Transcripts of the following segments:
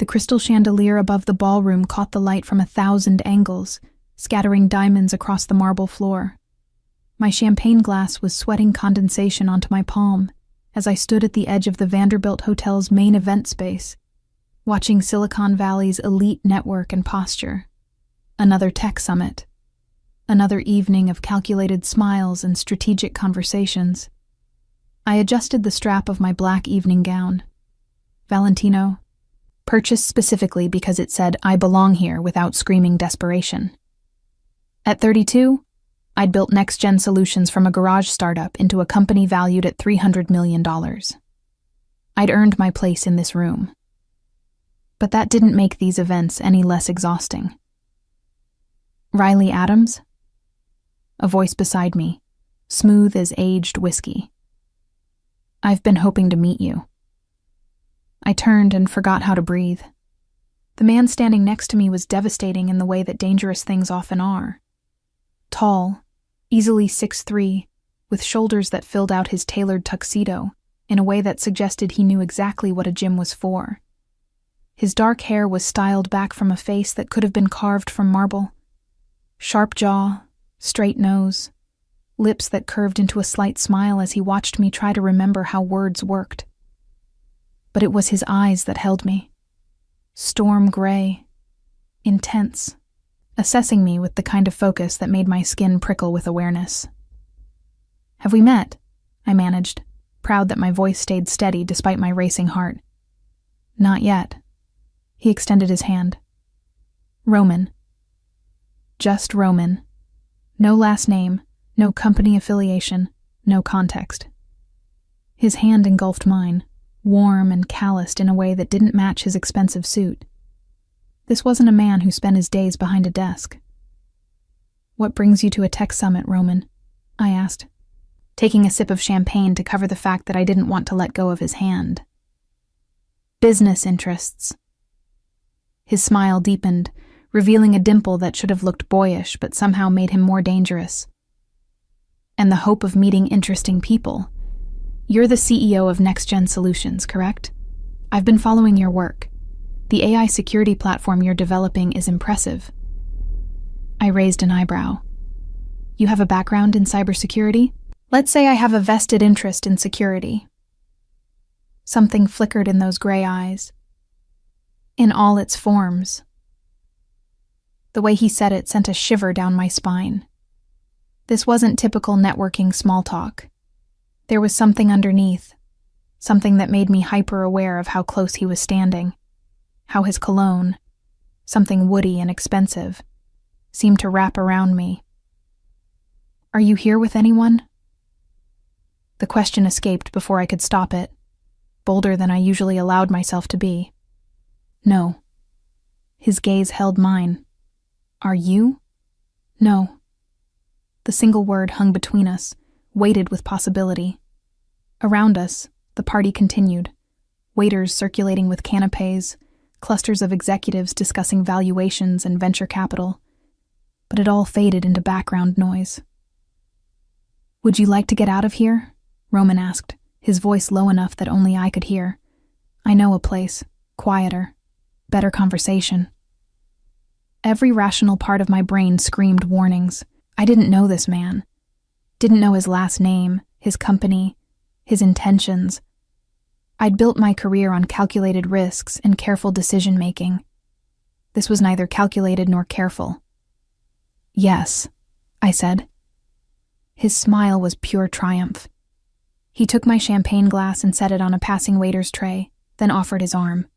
The crystal chandelier above the ballroom caught the light from 1,000 angles, scattering diamonds across the marble floor. My champagne glass was sweating condensation onto my palm as I stood at the edge of the Vanderbilt Hotel's main event space, watching Silicon Valley's elite network and posture. Another tech summit. Another evening of calculated smiles and strategic conversations. I adjusted the strap of my black evening gown. Valentino, purchased specifically because it said, "I belong here," without screaming desperation. At 32, I'd built next-gen solutions from a garage startup into a company valued at $300 million. I'd earned my place in this room. But that didn't make these events any less exhausting. Riley Adams? A voice beside me, smooth as aged whiskey. "I've been hoping to meet you." I turned and forgot how to breathe. The man standing next to me was devastating in the way that dangerous things often are. Tall, easily 6'3", with shoulders that filled out his tailored tuxedo in a way that suggested he knew exactly what a gym was for. His dark hair was styled back from a face that could have been carved from marble. Sharp jaw, straight nose, lips that curved into a slight smile as he watched me try to remember how words worked. But it was his eyes that held me. Storm gray, intense, assessing me with the kind of focus that made my skin prickle with awareness. "Have we met?" I managed, proud that my voice stayed steady despite my racing heart. "Not yet." He extended his hand. "Roman." Just Roman. No last name, no company affiliation, no context. His hand engulfed mine, warm and calloused in a way that didn't match his expensive suit. This wasn't a man who spent his days behind a desk. "What brings you to a tech summit, Roman?" I asked, taking a sip of champagne to cover the fact that I didn't want to let go of his hand. "Business interests." His smile deepened, revealing a dimple that should have looked boyish but somehow made him more dangerous. "And the hope of meeting interesting people. You're the CEO of Next Gen Solutions, correct? I've been following your work. The AI security platform you're developing is impressive." I raised an eyebrow. "You have a background in cybersecurity?" "Let's say I have a vested interest in security." Something flickered in those gray eyes. In all its forms. The way he said it sent a shiver down my spine. This wasn't typical networking small talk. There was something underneath, something that made me hyper-aware of how close he was standing, how his cologne, something woody and expensive, seemed to wrap around me. "Are you here with anyone?" The question escaped before I could stop it, bolder than I usually allowed myself to be. "No." His gaze held mine. "Are you?" "No." The single word hung between us, weighted with possibility. Around us, the party continued, waiters circulating with canapes, clusters of executives discussing valuations and venture capital, but it all faded into background noise. "Would you like to get out of here?" Roman asked, his voice low enough that only I could hear. "I know a place, quieter, better conversation." Every rational part of my brain screamed warnings. I didn't know this man. Didn't know his last name, his company, his intentions. I'd built my career on calculated risks and careful decision-making. This was neither calculated nor careful. "Yes," I said. His smile was pure triumph. He took my champagne glass and set it on a passing waiter's tray, then offered his arm.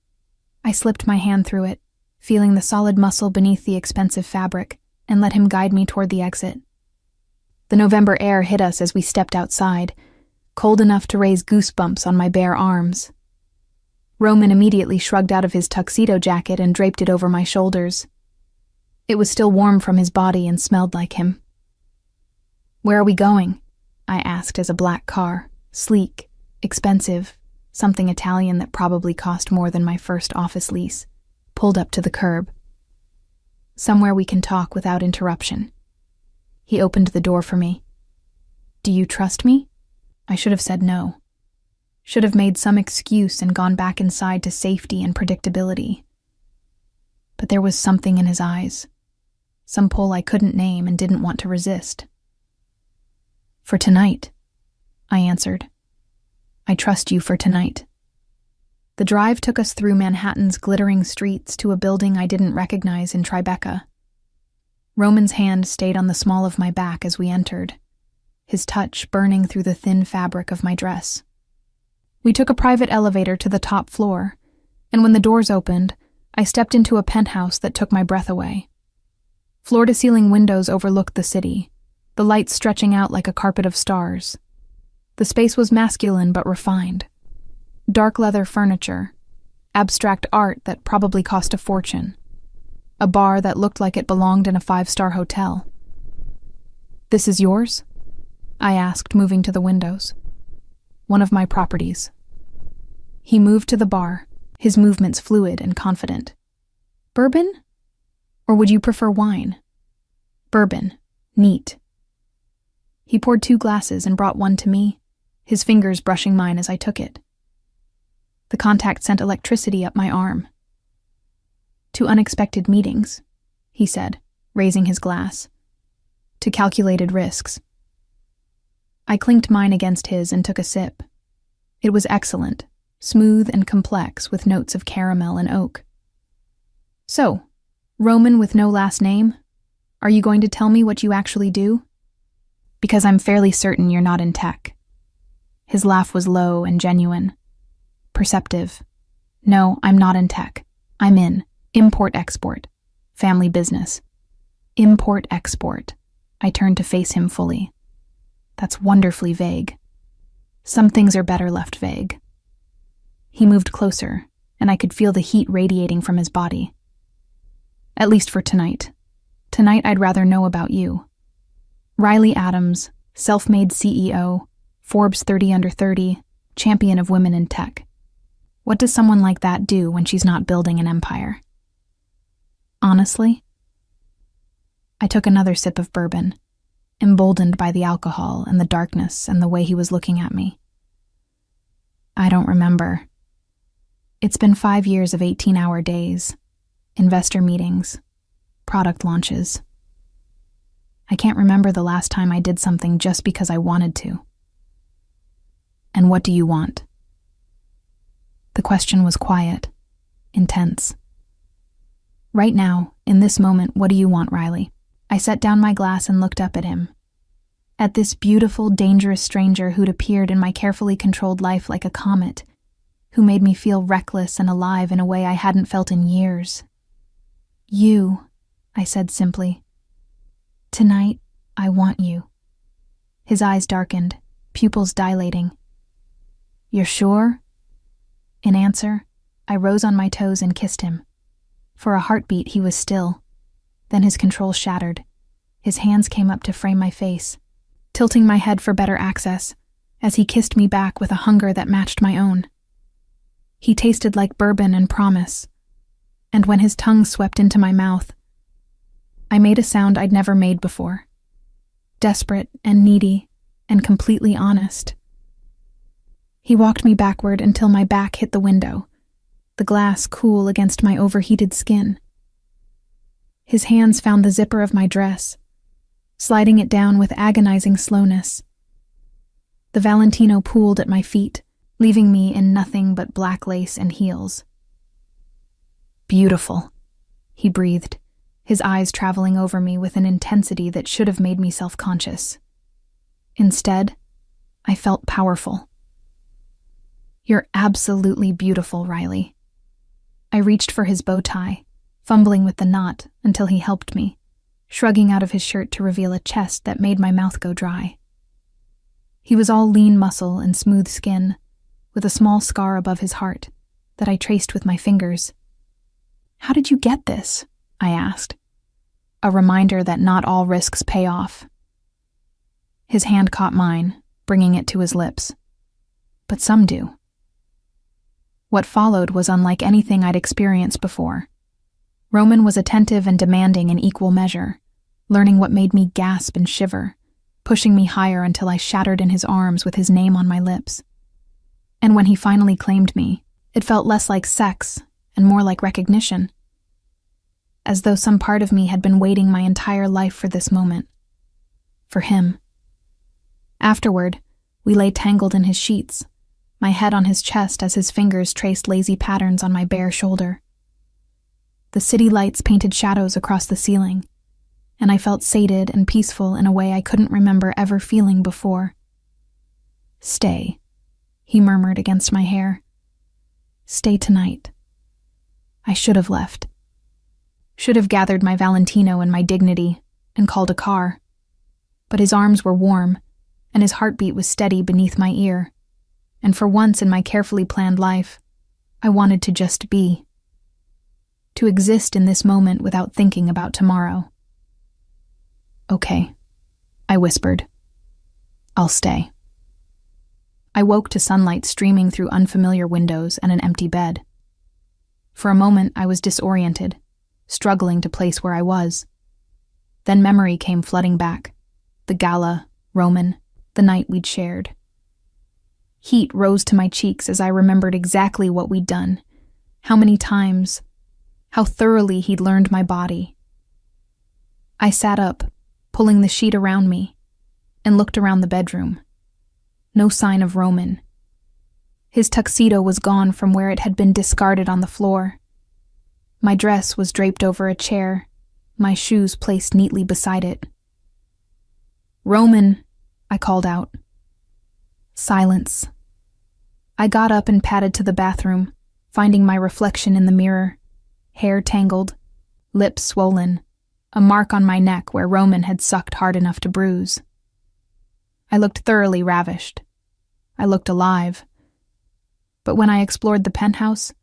I slipped my hand through it, feeling the solid muscle beneath the expensive fabric, and let him guide me toward the exit. The November air hit us as we stepped outside, cold enough to raise goosebumps on my bare arms. Roman immediately shrugged out of his tuxedo jacket and draped it over my shoulders. It was still warm from his body and smelled like him. "Where are we going?" I asked as a black car, sleek, expensive, something Italian that probably cost more than my first office lease, pulled up to the curb. "Somewhere we can talk without interruption." He opened the door for me. "Do you trust me?" I should have said no. Should have made some excuse and gone back inside to safety and predictability. but there was something in his eyes, some pull I couldn't name and didn't want to resist. "For tonight," I answered. "I trust you for tonight." The drive took us through Manhattan's glittering streets to a building I didn't recognize in Tribeca. Roman's hand stayed on the small of my back as we entered, his touch burning through the thin fabric of my dress. We took a private elevator to the top floor, and when the doors opened, I stepped into a penthouse that took my breath away. Floor-to-ceiling windows overlooked the city, the lights stretching out like a carpet of stars. The space was masculine but refined. Dark leather furniture, abstract art that probably cost a fortune, a bar that looked like it belonged in a 5-star hotel. "This is yours?" I asked, moving to the windows. "One of my properties." He moved to the bar, his movements fluid and confident. "Bourbon? Or would you prefer wine?" "Bourbon. Neat." He poured 2 glasses and brought one to me, his fingers brushing mine as I took it. The contact sent electricity up my arm. "To unexpected meetings," he said, raising his glass. "To calculated risks." I clinked mine against his and took a sip. It was excellent, smooth and complex with notes of caramel and oak. "So, Roman with no last name, are you going to tell me what you actually do? Because I'm fairly certain you're not in tech." His laugh was low and genuine. Perceptive. "No, I'm not in tech. I'm in import-export. Family business." "Import-export." I turned to face him fully. "That's wonderfully vague. Some things are better left vague." He moved closer, and I could feel the heat radiating from his body. "At least for tonight. Tonight I'd rather know about you. Riley Adams, self-made CEO, Forbes 30 under 30, champion of women in tech. What does someone like that do when she's not building an empire?" "Honestly?" I took another sip of bourbon, emboldened by the alcohol and the darkness and the way he was looking at me. "I don't remember. It's been 5 years of 18-hour days, investor meetings, product launches. I can't remember the last time I did something just because I wanted to." "And what do you want?" The question was quiet, intense. "Right now, in this moment, what do you want, Riley?" I set down my glass and looked up at him. At this beautiful, dangerous stranger who'd appeared in my carefully controlled life like a comet, who made me feel reckless and alive in a way I hadn't felt in years. "You," I said simply. "Tonight, I want you." His eyes darkened, pupils dilating. "You're sure?" In answer, I rose on my toes and kissed him. For a heartbeat, he was still. Then his control shattered. His hands came up to frame my face, tilting my head for better access, as he kissed me back with a hunger that matched my own. He tasted like bourbon and promise, and when his tongue swept into my mouth, I made a sound I'd never made before. Desperate and needy and completely honest. He walked me backward until my back hit the window, the glass cool against my overheated skin. His hands found the zipper of my dress, sliding it down with agonizing slowness. The Valentino pooled at my feet, leaving me in nothing but black lace and heels. "Beautiful," he breathed, his eyes traveling over me with an intensity that should have made me self-conscious. Instead, I felt powerful. "You're absolutely beautiful, Riley." I reached for his bow tie, fumbling with the knot until he helped me, shrugging out of his shirt to reveal a chest that made my mouth go dry. He was all lean muscle and smooth skin, with a small scar above his heart that I traced with my fingers. "How did you get this?" I asked, a reminder that not all risks pay off. His hand caught mine, bringing it to his lips. "But some do." What followed was unlike anything I'd experienced before. Roman was attentive and demanding in equal measure, learning what made me gasp and shiver, pushing me higher until I shattered in his arms with his name on my lips. And when he finally claimed me, it felt less like sex and more like recognition. as though some part of me had been waiting my entire life for this moment. For him. Afterward, we lay tangled in his sheets, my head on his chest as his fingers traced lazy patterns on my bare shoulder. The city lights painted shadows across the ceiling, and I felt sated and peaceful in a way I couldn't remember ever feeling before. "Stay," he murmured against my hair. "Stay tonight." I should have left. Should have gathered my Valentino and my dignity and called a car. But his arms were warm, and his heartbeat was steady beneath my ear. And for once in my carefully planned life, I wanted to just be. To exist in this moment without thinking about tomorrow. "Okay," I whispered. "I'll stay." I woke to sunlight streaming through unfamiliar windows and an empty bed. For a moment, I was disoriented, struggling to place where I was. Then memory came flooding back. The gala, Roman, the night we'd shared. Heat rose to my cheeks as I remembered exactly what we'd done, how many times, how thoroughly he'd learned my body. I sat up, pulling the sheet around me, and looked around the bedroom. No sign of Roman. His tuxedo was gone from where it had been discarded on the floor. My dress was draped over a chair, my shoes placed neatly beside it. "Roman," I called out. Silence. I got up and padded to the bathroom, finding my reflection in the mirror, hair tangled, lips swollen, a mark on my neck where Roman had sucked hard enough to bruise. I looked thoroughly ravished. I looked alive. But when I explored the penthouse,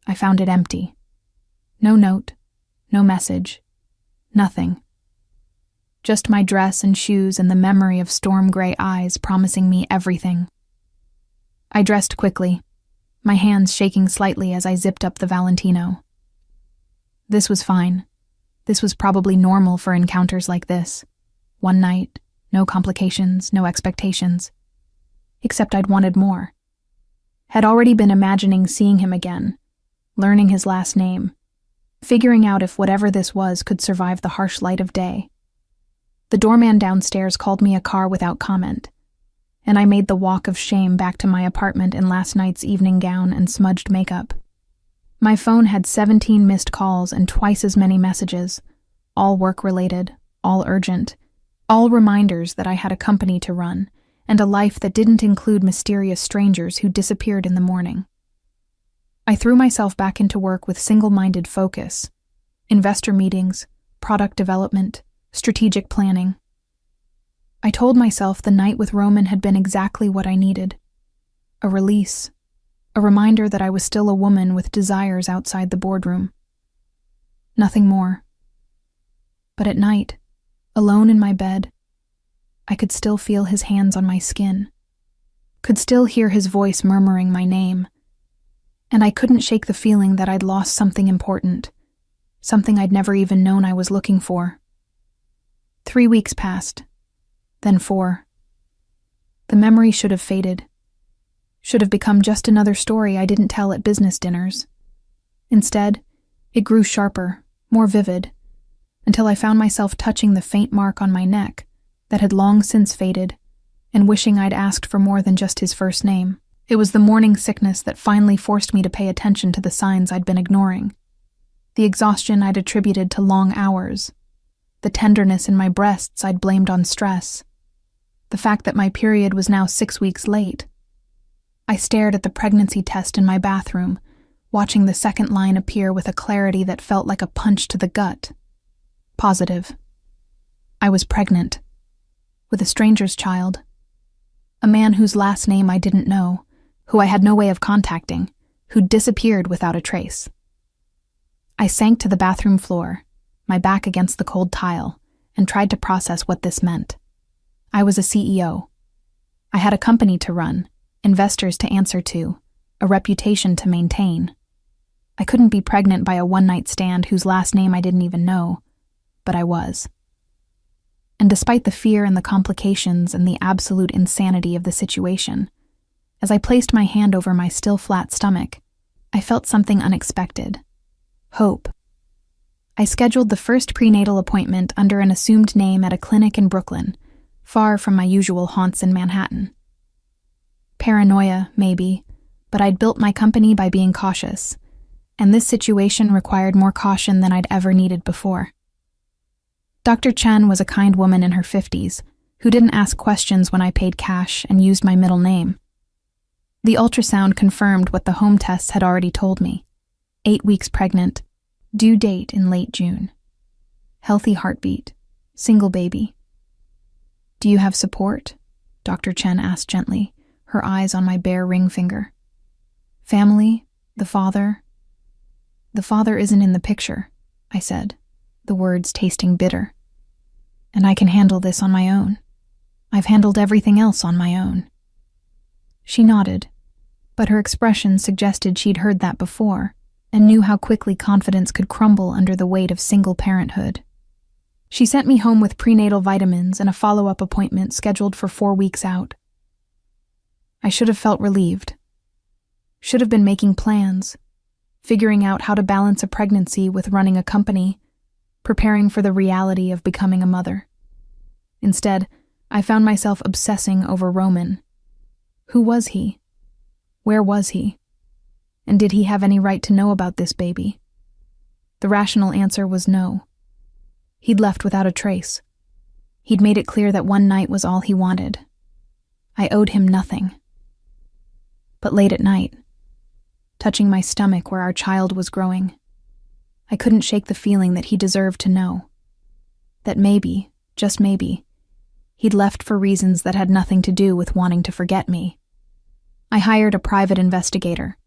I found it empty. No note, no message, nothing. Just my dress and shoes and the memory of storm-gray eyes promising me everything. I dressed quickly, my hands shaking slightly as I zipped up the Valentino. This was fine. This was probably normal for encounters like this. One night, no complications, no expectations. Except I'd wanted more. Had already been imagining seeing him again, learning his last name, figuring out if whatever this was could survive the harsh light of day. The doorman downstairs called me a car without comment, and I made the walk of shame back to my apartment in last night's evening gown and smudged makeup. My phone had 17 missed calls and twice as many messages, all work-related, all urgent, all reminders that I had a company to run, and a life that didn't include mysterious strangers who disappeared in the morning. I threw myself back into work with single-minded focus, investor meetings, product development, strategic planning. I told myself the night with Roman had been exactly what I needed. A release, a reminder that I was still a woman with desires outside the boardroom. Nothing more. But at night, alone in my bed, I could still feel his hands on my skin, could still hear his voice murmuring my name, and I couldn't shake the feeling that I'd lost something important, something I'd never even known I was looking for. 3 weeks passed, then 4. The memory should have faded, should have become just another story I didn't tell at business dinners. Instead, it grew sharper, more vivid, until I found myself touching the faint mark on my neck that had long since faded, and wishing I'd asked for more than just his first name. It was the morning sickness that finally forced me to pay attention to the signs I'd been ignoring. The exhaustion I'd attributed to long hours. The tenderness in my breasts I'd blamed on stress. The fact that my period was now 6 weeks late. I stared at the pregnancy test in my bathroom, watching the second line appear with a clarity that felt like a punch to the gut. Positive. I was pregnant. With a stranger's child. A man whose last name I didn't know, who I had no way of contacting, who'd disappeared without a trace. I sank to the bathroom floor, my back against the cold tile, and tried to process what this meant. I was a CEO. I had a company to run, investors to answer to, a reputation to maintain. I couldn't be pregnant by a one-night stand whose last name I didn't even know, but I was. And despite the fear and the complications and the absolute insanity of the situation, as I placed my hand over my still flat stomach, I felt something unexpected. Hope. I scheduled the first prenatal appointment under an assumed name at a clinic in Brooklyn, far from my usual haunts in Manhattan. Paranoia, maybe, but I'd built my company by being cautious, and this situation required more caution than I'd ever needed before. Dr. Chen was a kind woman in her 50s who didn't ask questions when I paid cash and used my middle name. The ultrasound confirmed what the home tests had already told me. 8 weeks pregnant, due date in late June. Healthy heartbeat, single baby. "Do you have support?" Dr. Chen asked gently, her eyes on my bare ring finger. "Family? The father?" "The father isn't in the picture," I said, the words tasting bitter. "And I can handle this on my own. I've handled everything else on my own." She nodded, but her expression suggested she'd heard that before and knew how quickly confidence could crumble under the weight of single parenthood. She sent me home with prenatal vitamins and a follow-up appointment scheduled for 4 weeks out. I should have felt relieved. Should have been making plans, figuring out how to balance a pregnancy with running a company, preparing for the reality of becoming a mother. Instead, I found myself obsessing over Roman. Who was he? Where was he? And did he have any right to know about this baby? The rational answer was no. He'd left without a trace. He'd made it clear that one night was all he wanted. I owed him nothing. But late at night, touching my stomach where our child was growing, I couldn't shake the feeling that he deserved to know. That maybe, just maybe, he'd left for reasons that had nothing to do with wanting to forget me. I hired a private investigator.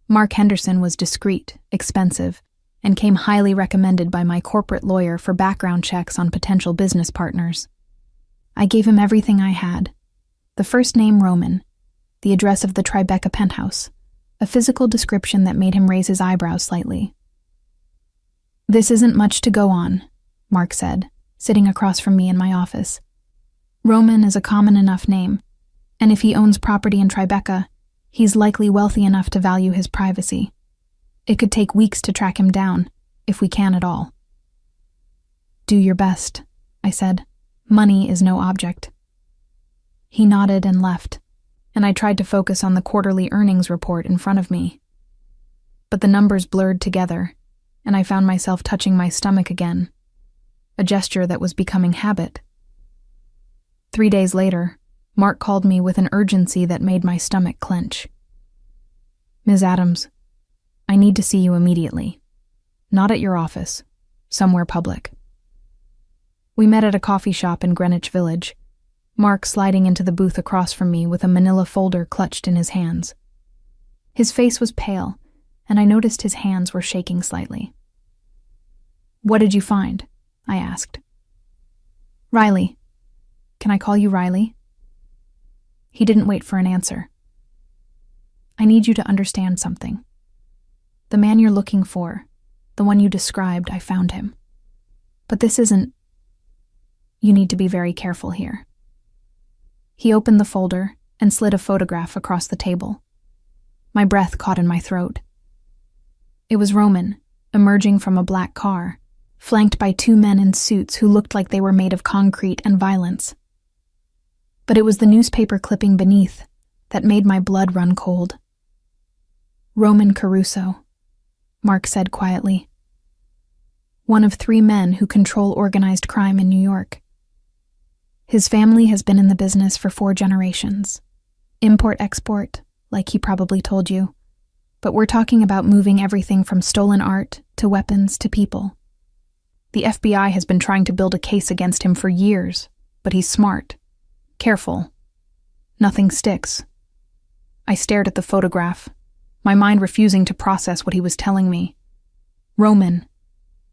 Mark Henderson was discreet, expensive, and came highly recommended by my corporate lawyer for background checks on potential business partners. I gave him everything I had. The first name Roman, the address of the Tribeca penthouse, a physical description that made him raise his eyebrows slightly. "This isn't much to go on," Mark said, sitting across from me in my office. "Roman is a common enough name, and if he owns property in Tribeca, he's likely wealthy enough to value his privacy. It could take weeks to track him down, if we can at all." "Do your best," I said. "Money is no object." He nodded and left, and I tried to focus on the quarterly earnings report in front of me. But the numbers blurred together, and I found myself touching my stomach again, a gesture that was becoming habit. 3 days later, Mark called me with an urgency that made my stomach clench. "Ms. Adams, I need to see you immediately. Not at your office, somewhere public." We met at a coffee shop in Greenwich Village, Mark sliding into the booth across from me with a manila folder clutched in his hands. His face was pale, and I noticed his hands were shaking slightly. "What did you find?" I asked. "Riley. Can I call you Riley?" He didn't wait for an answer. "I need you to understand something. The man you're looking for, the one you described, I found him. But this isn't... You need to be very careful here." He opened the folder and slid a photograph across the table. My breath caught in my throat. It was Roman, emerging from a black car, flanked by 2 men in suits who looked like they were made of concrete and violence. But it was the newspaper clipping beneath that made my blood run cold. "Roman Caruso," Mark said quietly. "One of 3 men who control organized crime in New York. His family has been in the business for 4 generations. Import-export, like he probably told you. But we're talking about moving everything from stolen art to weapons to people. The FBI has been trying to build a case against him for years, but he's smart. Careful. Nothing sticks." I stared at the photograph, my mind refusing to process what he was telling me. Roman,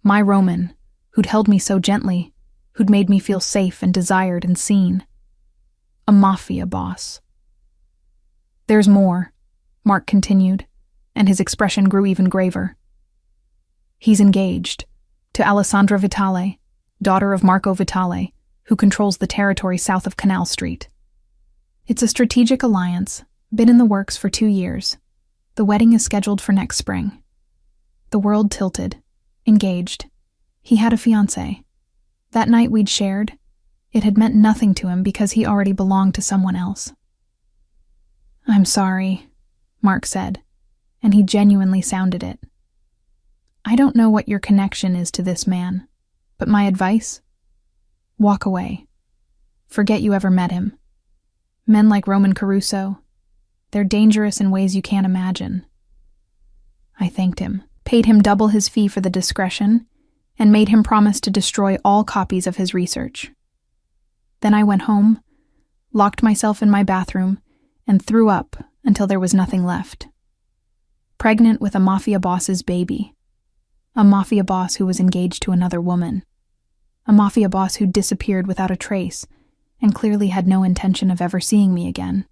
my Roman, who'd held me so gently, who'd made me feel safe and desired and seen. A mafia boss. "There's more," Mark continued, and his expression grew even graver. "He's engaged to Alessandra Vitale, daughter of Marco Vitale, who controls the territory south of Canal Street. It's a strategic alliance, been in the works for 2 years. The wedding is scheduled for next spring." The world tilted, engaged. He had a fiancée. That night we'd shared, it had meant nothing to him because he already belonged to someone else. "I'm sorry," Mark said, and he genuinely sounded it. "I don't know what your connection is to this man, but my advice? Walk away. Forget you ever met him. Men like Roman Caruso, they're dangerous in ways you can't imagine." I thanked him, paid him double his fee for the discretion, and made him promise to destroy all copies of his research. Then I went home, locked myself in my bathroom, and threw up until there was nothing left. Pregnant with a Mafia boss's baby. A Mafia boss who was engaged to another woman. A Mafia boss who disappeared without a trace and clearly had no intention of ever seeing me again.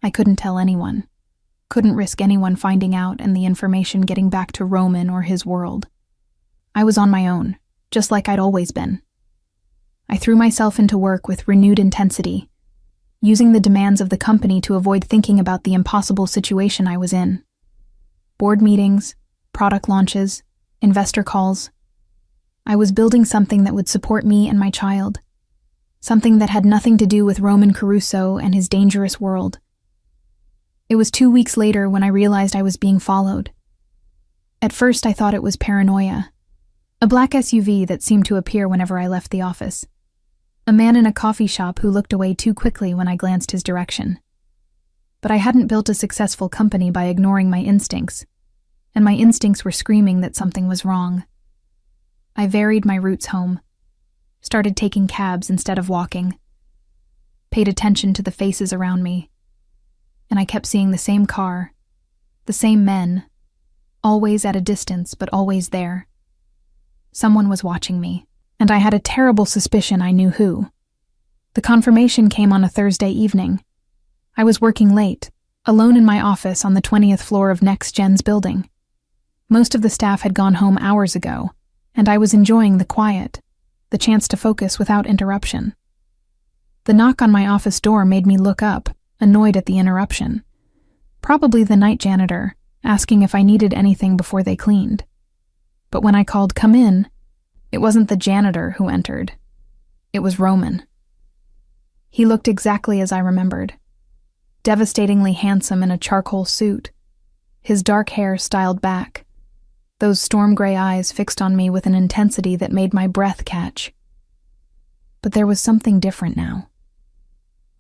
I couldn't tell anyone. Couldn't risk anyone finding out and the information getting back to Roman or his world. I was on my own, just like I'd always been. I threw myself into work with renewed intensity, using the demands of the company to avoid thinking about the impossible situation I was in. Board meetings, product launches, investor calls. I was building something that would support me and my child, something that had nothing to do with Roman Caruso and his dangerous world. It was 2 weeks later when I realized I was being followed. At first I thought it was paranoia, a black SUV that seemed to appear whenever I left the office. A man in a coffee shop who looked away too quickly when I glanced his direction. But I hadn't built a successful company by ignoring my instincts, and my instincts were screaming that something was wrong. I varied my routes home, started taking cabs instead of walking, paid attention to the faces around me, and I kept seeing the same car, the same men, always at a distance but always there. Someone was watching me, and I had a terrible suspicion I knew who. The confirmation came on a Thursday evening. I was working late, alone in my office on the 20th floor of Next Gen's building. Most of the staff had gone home hours ago, and I was enjoying the quiet, the chance to focus without interruption. The knock on my office door made me look up, annoyed at the interruption. Probably the night janitor, asking if I needed anything before they cleaned. But when I called "come in," it wasn't the janitor who entered. It was Roman. He looked exactly as I remembered. Devastatingly handsome in a charcoal suit, his dark hair styled back, those storm gray eyes fixed on me with an intensity that made my breath catch. But there was something different now.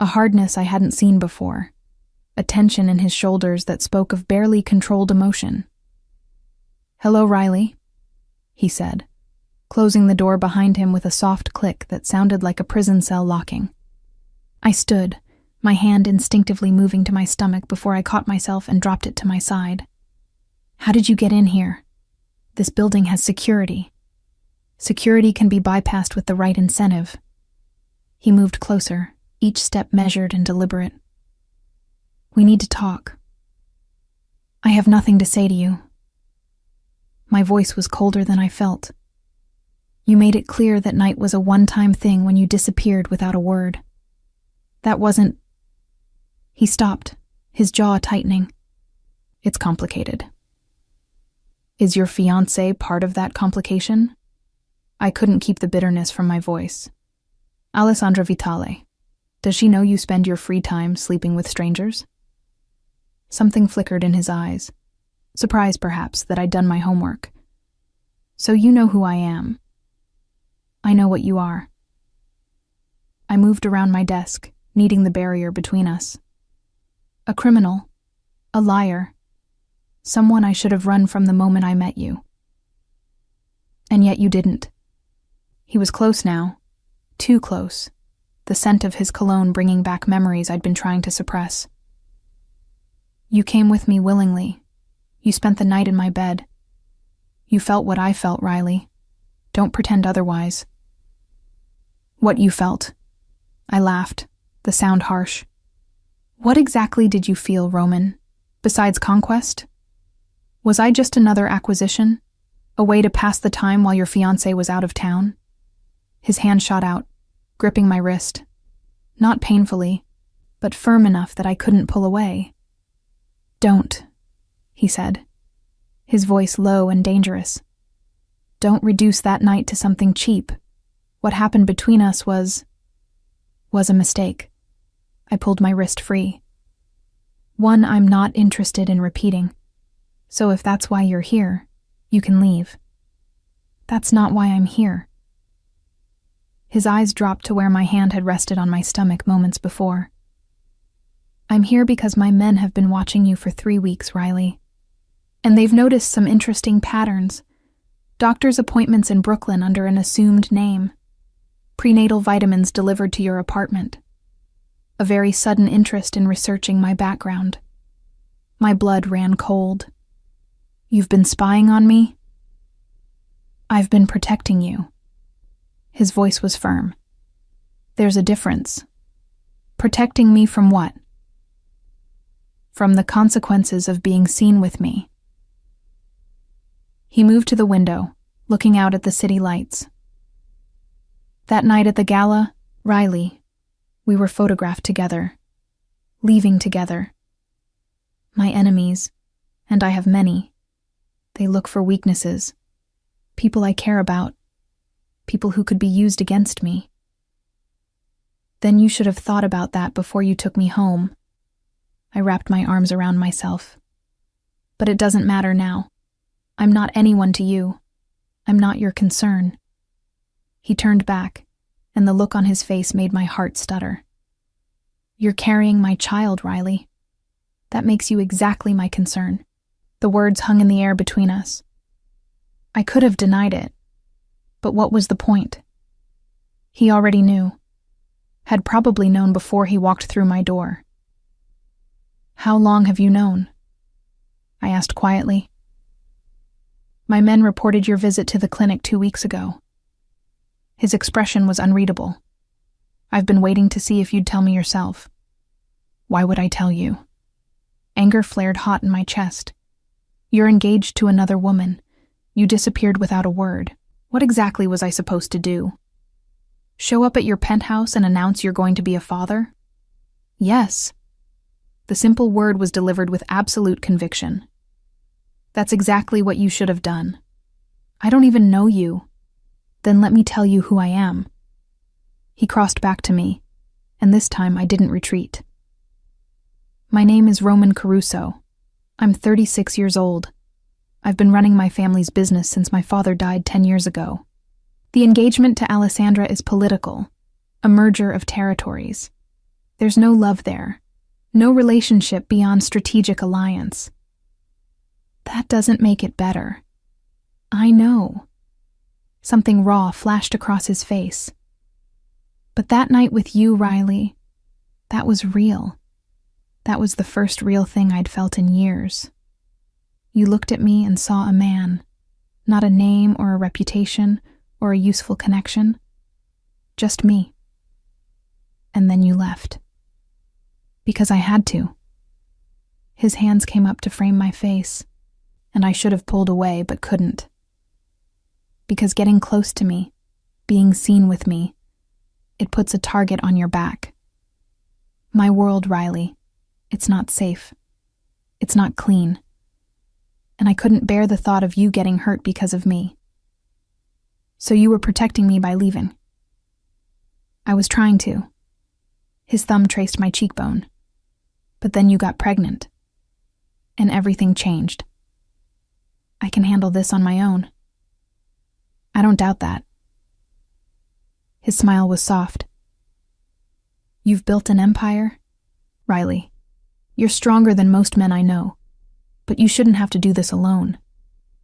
A hardness I hadn't seen before, a tension in his shoulders that spoke of barely controlled emotion. "Hello, Riley," he said, closing the door behind him with a soft click that sounded like a prison cell locking. I stood, my hand instinctively moving to my stomach before I caught myself and dropped it to my side. "How did you get in here? This building has security. Security can be bypassed with the right incentive." He moved closer, each step measured and deliberate. "We need to talk. I have nothing to say to you." My voice was colder than I felt. "You made it clear that night was a one-time thing when you disappeared without a word. That wasn't—" He stopped, his jaw tightening. "It's complicated." "Is your fiancé part of that complication?" I couldn't keep the bitterness from my voice. "Alessandra Vitale. Does she know you spend your free time sleeping with strangers?" Something flickered in his eyes. Surprise, perhaps, that I'd done my homework. "So you know who I am." "I know what you are." I moved around my desk, kneading the barrier between us. "A criminal. A liar. Someone I should have run from the moment I met you. And yet you didn't." He was close now. Too close. The scent of his cologne bringing back memories I'd been trying to suppress. "You came with me willingly. You spent the night in my bed. You felt what I felt, Riley. Don't pretend otherwise." "What you felt?" I laughed, the sound harsh. "What exactly did you feel, Roman? Besides conquest? Was I just another acquisition? A way to pass the time while your fiancé was out of town?" His hand shot out, gripping my wrist. Not painfully, but firm enough that I couldn't pull away. "Don't," he said, his voice low and dangerous. Don't reduce that night to something cheap. What happened between us was a mistake. I pulled my wrist free. One I'm not interested in repeating. So if that's why you're here, you can leave. That's not why I'm here. His eyes dropped to where my hand had rested on my stomach moments before. I'm here because my men have been watching you for 3 weeks, Riley. And they've noticed some interesting patterns. Doctor's appointments in Brooklyn under an assumed name. Prenatal vitamins delivered to your apartment. A very sudden interest in researching my background. My blood ran cold. You've been spying on me? I've been protecting you. His voice was firm. There's a difference. Protecting me from what? From the consequences of being seen with me. He moved to the window, looking out at the city lights. That night at the gala, Riley, we were photographed together, leaving together. My enemies, and I have many, they look for weaknesses, people I care about, people who could be used against me. Then you should have thought about that before you took me home. I wrapped my arms around myself. But it doesn't matter now. I'm not anyone to you. I'm not your concern. He turned back, and the look on his face made my heart stutter. You're carrying my child, Riley. That makes you exactly my concern. The words hung in the air between us. I could have denied it, but what was the point? He already knew. Had probably known before he walked through my door. How long have you known? I asked quietly. My men reported your visit to the clinic 2 weeks ago. His expression was unreadable. I've been waiting to see if you'd tell me yourself. Why would I tell you? Anger flared hot in my chest. You're engaged to another woman. You disappeared without a word. What exactly was I supposed to do? Show up at your penthouse and announce you're going to be a father? Yes. The simple word was delivered with absolute conviction. That's exactly what you should have done. I don't even know you. Then let me tell you who I am. He crossed back to me, and this time I didn't retreat. My name is Roman Caruso. I'm 36 years old. I've been running my family's business since my father died 10 years ago. The engagement to Alessandra is political, a merger of territories. There's no love there, no relationship beyond strategic alliance. That doesn't make it better. I know. Something raw flashed across his face. But that night with you, Riley, that was real. That was the first real thing I'd felt in years. You looked at me and saw a man, not a name or a reputation or a useful connection, just me. And then you left. Because I had to. His hands came up to frame my face, and I should have pulled away but couldn't. Because getting close to me, being seen with me, it puts a target on your back. My world, Riley, it's not safe. It's not clean. And I couldn't bear the thought of you getting hurt because of me. So you were protecting me by leaving. I was trying to. His thumb traced my cheekbone. But then you got pregnant. And everything changed. I can handle this on my own. I don't doubt that. His smile was soft. You've built an empire? Riley, you're stronger than most men I know. But you shouldn't have to do this alone.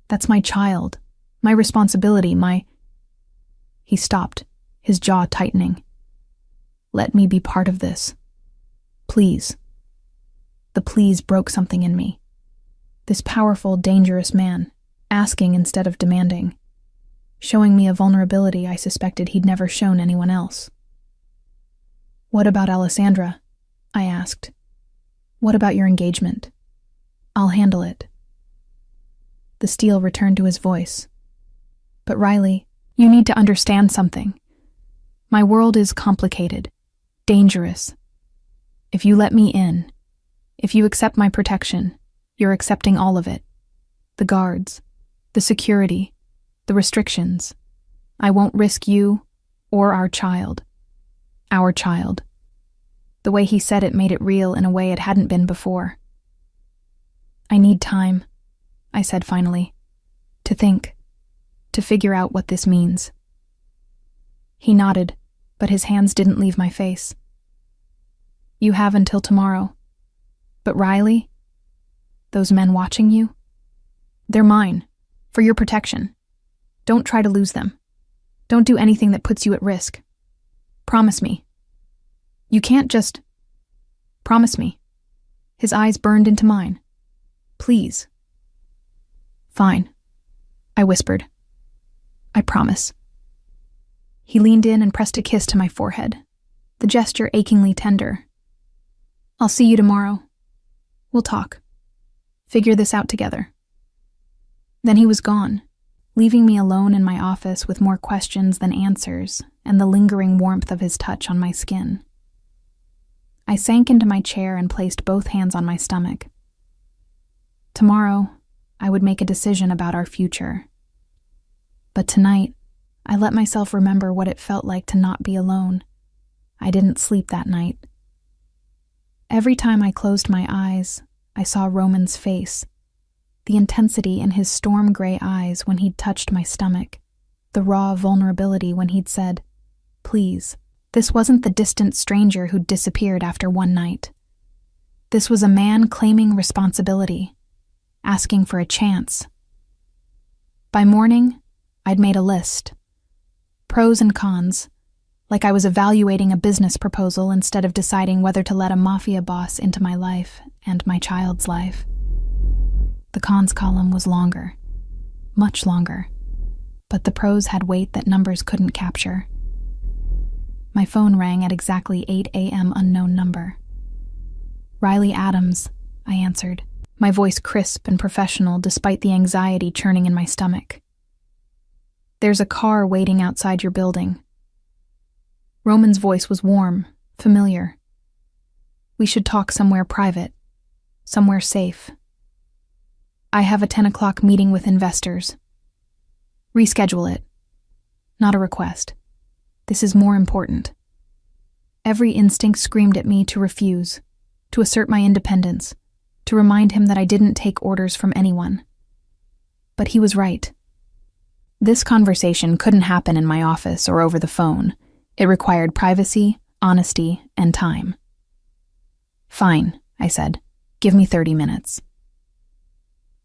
That's my child, my responsibility, He stopped, his jaw tightening. Let me be part of this. Please. The please broke something in me. This powerful, dangerous man, asking instead of demanding, showing me a vulnerability I suspected he'd never shown anyone else. What about Alessandra? I asked. What about your engagement? I'll handle it. The steel returned to his voice. But Riley, you need to understand something. My world is complicated, dangerous. If you let me in, if you accept my protection, you're accepting all of it. The guards, the security, The restrictions. I won't risk you or our child. Our child. The way he said it made it real in a way it hadn't been before. I need time, I said finally, to think, to figure out what this means. He nodded, but his hands didn't leave my face. You have until tomorrow. But Riley? Those men watching you? They're mine, for your protection. Don't try to lose them. Don't do anything that puts you at risk. Promise me. You can't just... Promise me. His eyes burned into mine. Please. Fine, I whispered. I promise. He leaned in and pressed a kiss to my forehead, the gesture achingly tender. I'll see you tomorrow. We'll talk. Figure this out together. Then he was gone, leaving me alone in my office with more questions than answers and the lingering warmth of his touch on my skin. I sank into my chair and placed both hands on my stomach. Tomorrow, I would make a decision about our future. But tonight, I let myself remember what it felt like to not be alone. I didn't sleep that night. Every time I closed my eyes, I saw Roman's face, the intensity in his storm gray eyes when he'd touched my stomach, the raw vulnerability when he'd said, "Please." This wasn't the distant stranger who'd disappeared after one night. This was a man claiming responsibility, asking for a chance. By morning, I'd made a list. Pros and cons, like I was evaluating a business proposal instead of deciding whether to let a mafia boss into my life and my child's life. The cons column was longer, much longer, but the pros had weight that numbers couldn't capture. My phone rang at exactly 8 a.m. unknown number. Riley Adams, I answered, my voice crisp and professional despite the anxiety churning in my stomach. There's a car waiting outside your building. Roman's voice was warm, familiar. We should talk somewhere private, somewhere safe. I have a 10 o'clock meeting with investors. Reschedule it. Not a request. This is more important. Every instinct screamed at me to refuse, to assert my independence, to remind him that I didn't take orders from anyone. But he was right. This conversation couldn't happen in my office or over the phone. It required privacy, honesty, and time. Fine, I said. Give me 30 minutes.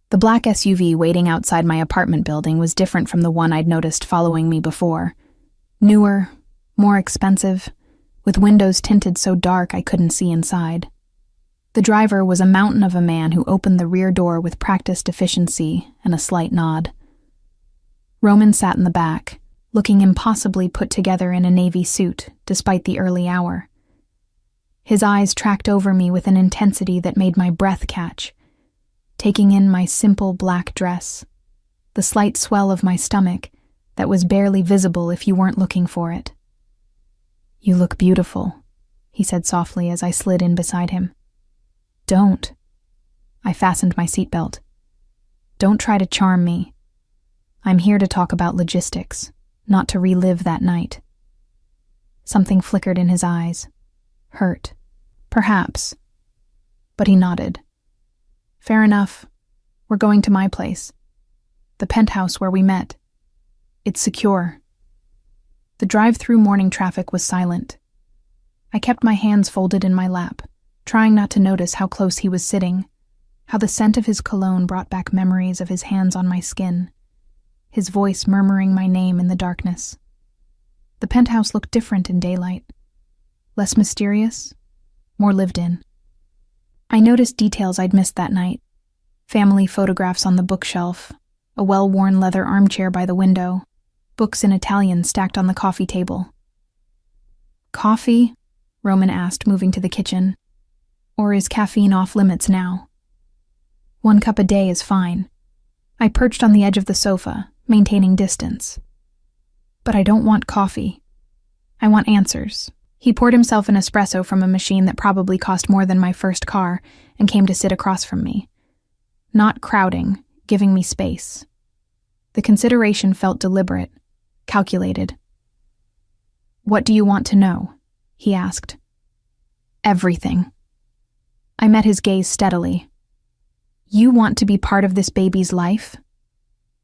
The black SUV waiting outside my apartment building was different from the one I'd noticed following me before. Newer, more expensive, with windows tinted so dark I couldn't see inside. The driver was a mountain of a man who opened the rear door with practiced efficiency and a slight nod. Roman sat in the back, looking impossibly put together in a navy suit, despite the early hour. His eyes tracked over me with an intensity that made my breath catch, taking in my simple black dress, the slight swell of my stomach that was barely visible if you weren't looking for it. You look beautiful, he said softly as I slid in beside him. Don't. I fastened my seatbelt. Don't try to charm me. I'm here to talk about logistics, not to relive that night. Something flickered in his eyes. Hurt. Perhaps. But he nodded. Fair enough. We're going to my place. The penthouse where we met. It's secure. The drive-through morning traffic was silent. I kept my hands folded in my lap, trying not to notice how close he was sitting, how the scent of his cologne brought back memories of his hands on my skin, his voice murmuring my name in the darkness. The penthouse looked different in daylight. Less mysterious, more lived in. I noticed details I'd missed that night. Family photographs on the bookshelf, a well-worn leather armchair by the window, books in Italian stacked on the coffee table. Coffee? Roman asked, moving to the kitchen. Or is caffeine off limits now? 1 cup a day is fine. I perched on the edge of the sofa, maintaining distance. But I don't want coffee. I want answers. He poured himself an espresso from a machine that probably cost more than my first car and came to sit across from me. Not crowding, giving me space. The consideration felt deliberate, calculated. "What do you want to know?" he asked. "Everything." I met his gaze steadily. "You want to be part of this baby's life?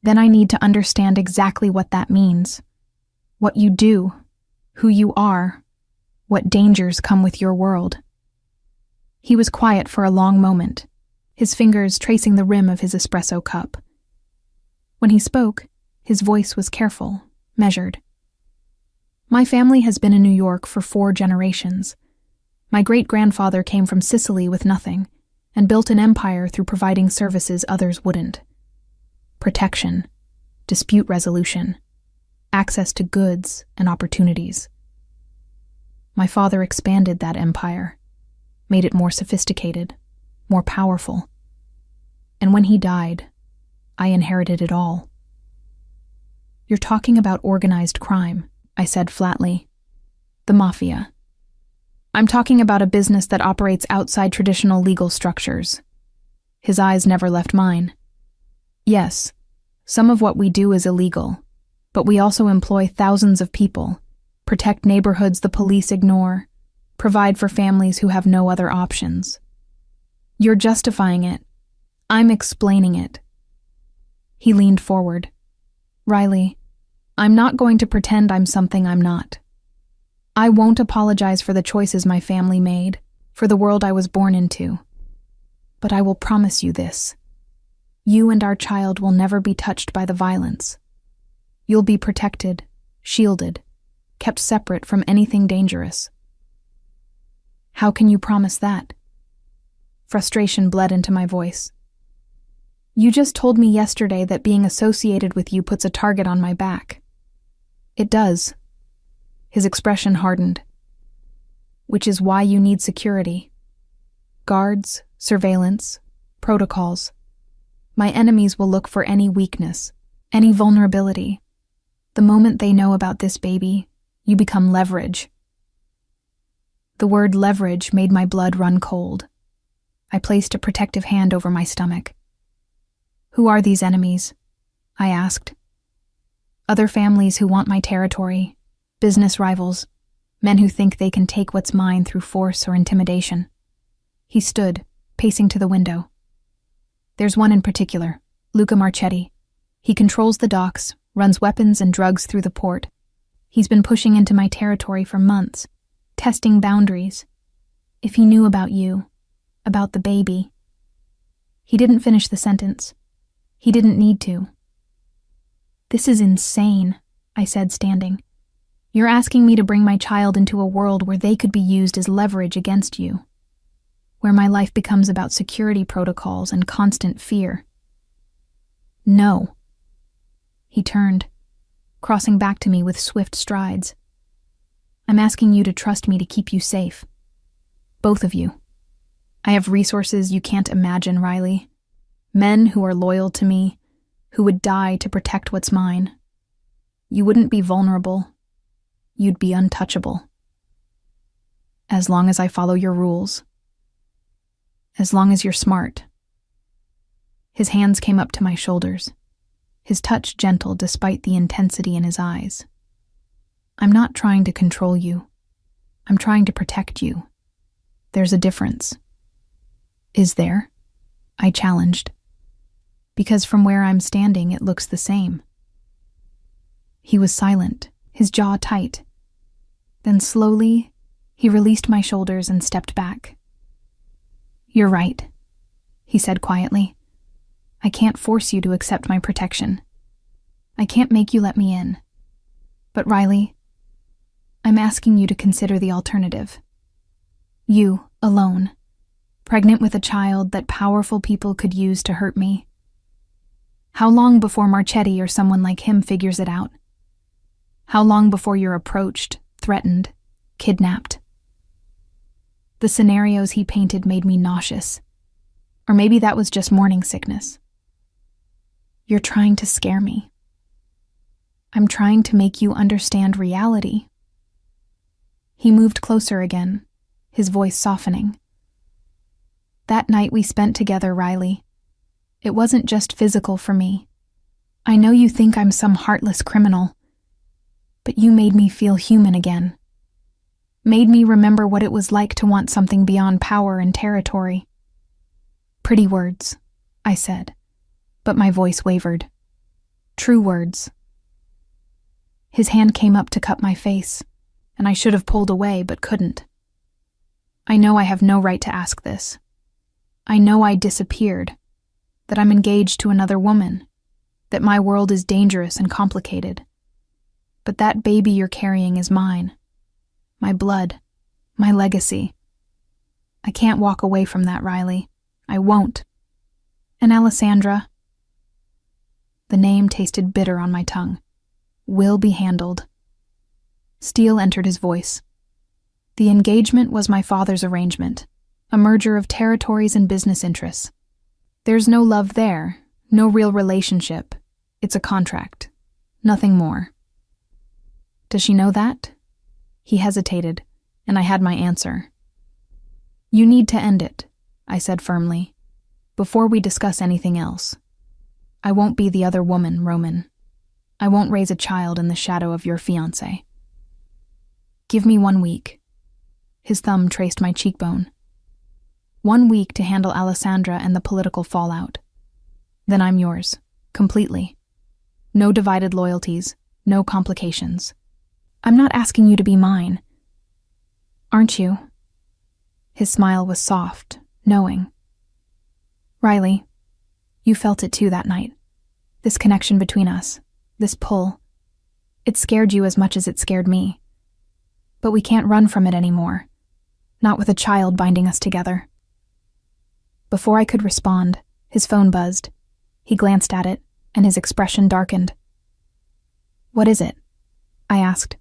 Then I need to understand exactly what that means. What you do, who you are, what dangers come with your world." He was quiet for a long moment, his fingers tracing the rim of his espresso cup. When he spoke, his voice was careful, measured. "My family has been in New York for 4 generations. My great-grandfather came from Sicily with nothing and built an empire through providing services others wouldn't. Protection, dispute resolution, access to goods and opportunities. My father expanded that empire, made it more sophisticated, more powerful. And when he died, I inherited it all." "You're talking about organized crime," I said flatly. "The Mafia. I'm talking about a business that operates outside traditional legal structures." His eyes never left mine. "Yes, some of what we do is illegal, but we also employ thousands of people, protect neighborhoods the police ignore, provide for families who have no other options. You're justifying it. I'm explaining it." He leaned forward. "Riley, I'm not going to pretend I'm something I'm not. I won't apologize for the choices my family made, for the world I was born into. But I will promise you this. You and our child will never be touched by the violence. You'll be protected, shielded, kept separate from anything dangerous." "How can you promise that?" Frustration bled into my voice. "You just told me yesterday that being associated with you puts a target on my back." "It does." His expression hardened. "Which is why you need security. Guards, surveillance, protocols. My enemies will look for any weakness, any vulnerability. The moment they know about this baby, you become leverage." The word leverage made my blood run cold. I placed a protective hand over my stomach. "Who are these enemies?" I asked. "Other families who want my territory, business rivals, men who think they can take what's mine through force or intimidation." He stood, pacing to the window. "There's one in particular, Luca Marchetti. He controls the docks, runs weapons and drugs through the port. He's been pushing into my territory for months, testing boundaries. If he knew about you, about the baby." He didn't finish the sentence. He didn't need to. "This is insane," I said, standing. "You're asking me to bring my child into a world where they could be used as leverage against you, where my life becomes about security protocols and constant fear." "No." He turned, crossing back to me with swift strides. "I'm asking you to trust me to keep you safe. Both of you. I have resources you can't imagine, Riley. Men who are loyal to me, who would die to protect what's mine. You wouldn't be vulnerable. You'd be untouchable. As long as I follow your rules. As long as you're smart." His hands came up to my shoulders, his touch gentle despite the intensity in his eyes. "I'm not trying to control you. I'm trying to protect you. There's a difference." "Is there?" I challenged. "Because from where I'm standing, it looks the same." He was silent, his jaw tight. Then slowly, he released my shoulders and stepped back. "You're right," he said quietly. "I can't force you to accept my protection. I can't make you let me in. But Riley, I'm asking you to consider the alternative. You, alone, pregnant with a child that powerful people could use to hurt me. How long before Marchetti or someone like him figures it out? How long before you're approached, threatened, kidnapped?" The scenarios he painted made me nauseous. Or maybe that was just morning sickness. "You're trying to scare me." "I'm trying to make you understand reality." He moved closer again, his voice softening. "That night we spent together, Riley, it wasn't just physical for me. I know you think I'm some heartless criminal, but you made me feel human again. Made me remember what it was like to want something beyond power and territory. Pretty words, I said, but my voice wavered. True words. His hand came up to cup my face, and I should have pulled away but couldn't. I know I have no right to ask this. I know I disappeared, that I'm engaged to another woman, that my world is dangerous and complicated. But that baby you're carrying is mine. My blood. My legacy. I can't walk away from that, Riley. I won't. And Alessandra, the name tasted bitter on my tongue, will be handled. Steel entered his voice. The engagement was my father's arrangement, a merger of territories and business interests. There's no love there, no real relationship. It's a contract. Nothing more. Does she know that? He hesitated, and I had my answer. You need to end it, I said firmly, before we discuss anything else. I won't be the other woman, Roman. I won't raise a child in the shadow of your fiancé. Give me 1 week. His thumb traced my cheekbone. 1 week to handle Alessandra and the political fallout. Then I'm yours, completely. No divided loyalties, no complications. I'm not asking you to be mine. Aren't you? His smile was soft, knowing. Riley, you felt it too that night. This connection between us, this pull. It scared you as much as it scared me. But we can't run from it anymore. Not with a child binding us together. Before I could respond, his phone buzzed. He glanced at it, and his expression darkened. What is it? I asked.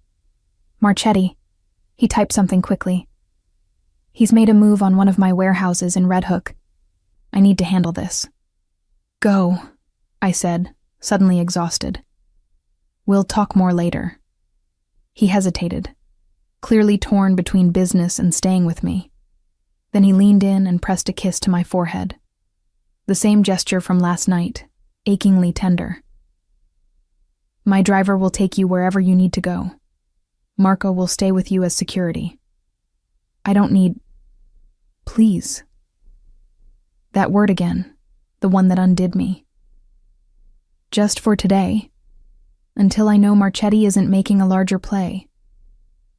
Marchetti. He typed something quickly. He's made a move on one of my warehouses in Red Hook. I need to handle this. Go, I said, suddenly exhausted. We'll talk more later. He hesitated, clearly torn between business and staying with me. Then he leaned in and pressed a kiss to my forehead. The same gesture from last night, achingly tender. My driver will take you wherever you need to go. Marco will stay with you as security. I don't need... Please. That word again, the one that undid me. Just for today, until I know Marchetti isn't making a larger play.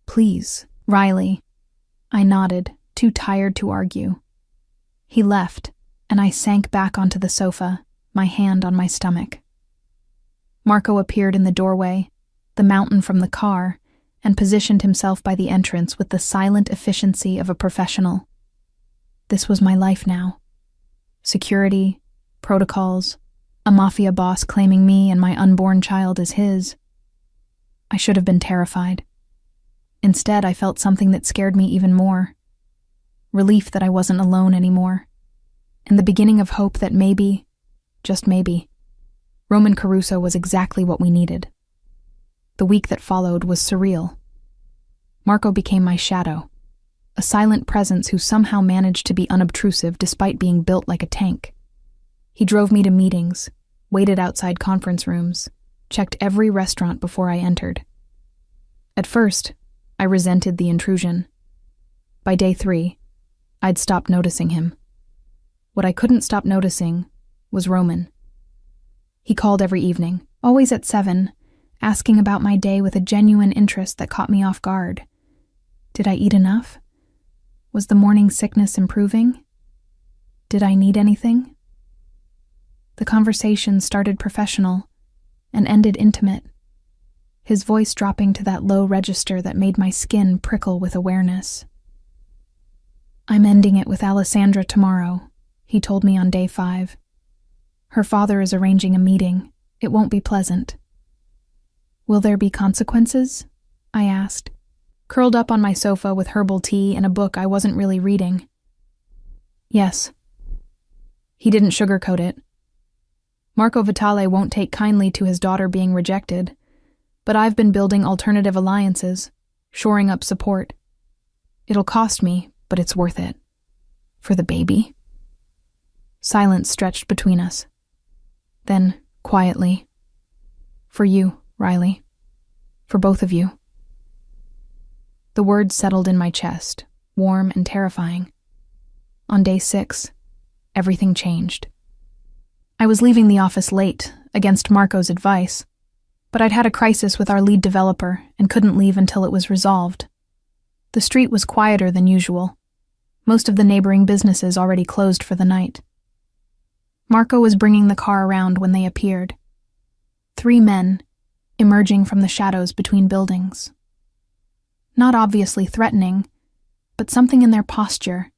Please, Riley. I nodded, too tired to argue. He left, and I sank back onto the sofa, my hand on my stomach. Marco appeared in the doorway, the mountain from the car, and positioned himself by the entrance with the silent efficiency of a professional. This was my life now. Security, protocols, a mafia boss claiming me and my unborn child as his. I should have been terrified. Instead, I felt something that scared me even more. Relief that I wasn't alone anymore. And the beginning of hope that maybe, just maybe, Roman Caruso was exactly what we needed. The week that followed was surreal. Marco became my shadow, a silent presence who somehow managed to be unobtrusive despite being built like a tank. He drove me to meetings, waited outside conference rooms, checked every restaurant before I entered. At first, I resented the intrusion. By day 3, I'd stopped noticing him. What I couldn't stop noticing was Roman. He called every evening, always at 7, asking about my day with a genuine interest that caught me off guard. Did I eat enough? Was the morning sickness improving? Did I need anything? The conversation started professional and ended intimate, his voice dropping to that low register that made my skin prickle with awareness. I'm ending it with Alessandra tomorrow, he told me on day 5. Her father is arranging a meeting. It won't be pleasant. Will there be consequences? I asked, curled up on my sofa with herbal tea and a book I wasn't really reading. Yes. He didn't sugarcoat it. Marco Vitale won't take kindly to his daughter being rejected, but I've been building alternative alliances, shoring up support. It'll cost me, but it's worth it. For the baby. Silence stretched between us. Then, quietly, For you, Riley. For both of you. The words settled in my chest, warm and terrifying. On day 6, everything changed. I was leaving the office late, against Marco's advice, but I'd had a crisis with our lead developer and couldn't leave until it was resolved. The street was quieter than usual. Most of the neighboring businesses already closed for the night. Marco was bringing the car around when they appeared. 3 men, emerging from the shadows between buildings. Not obviously threatening, but something in their posture,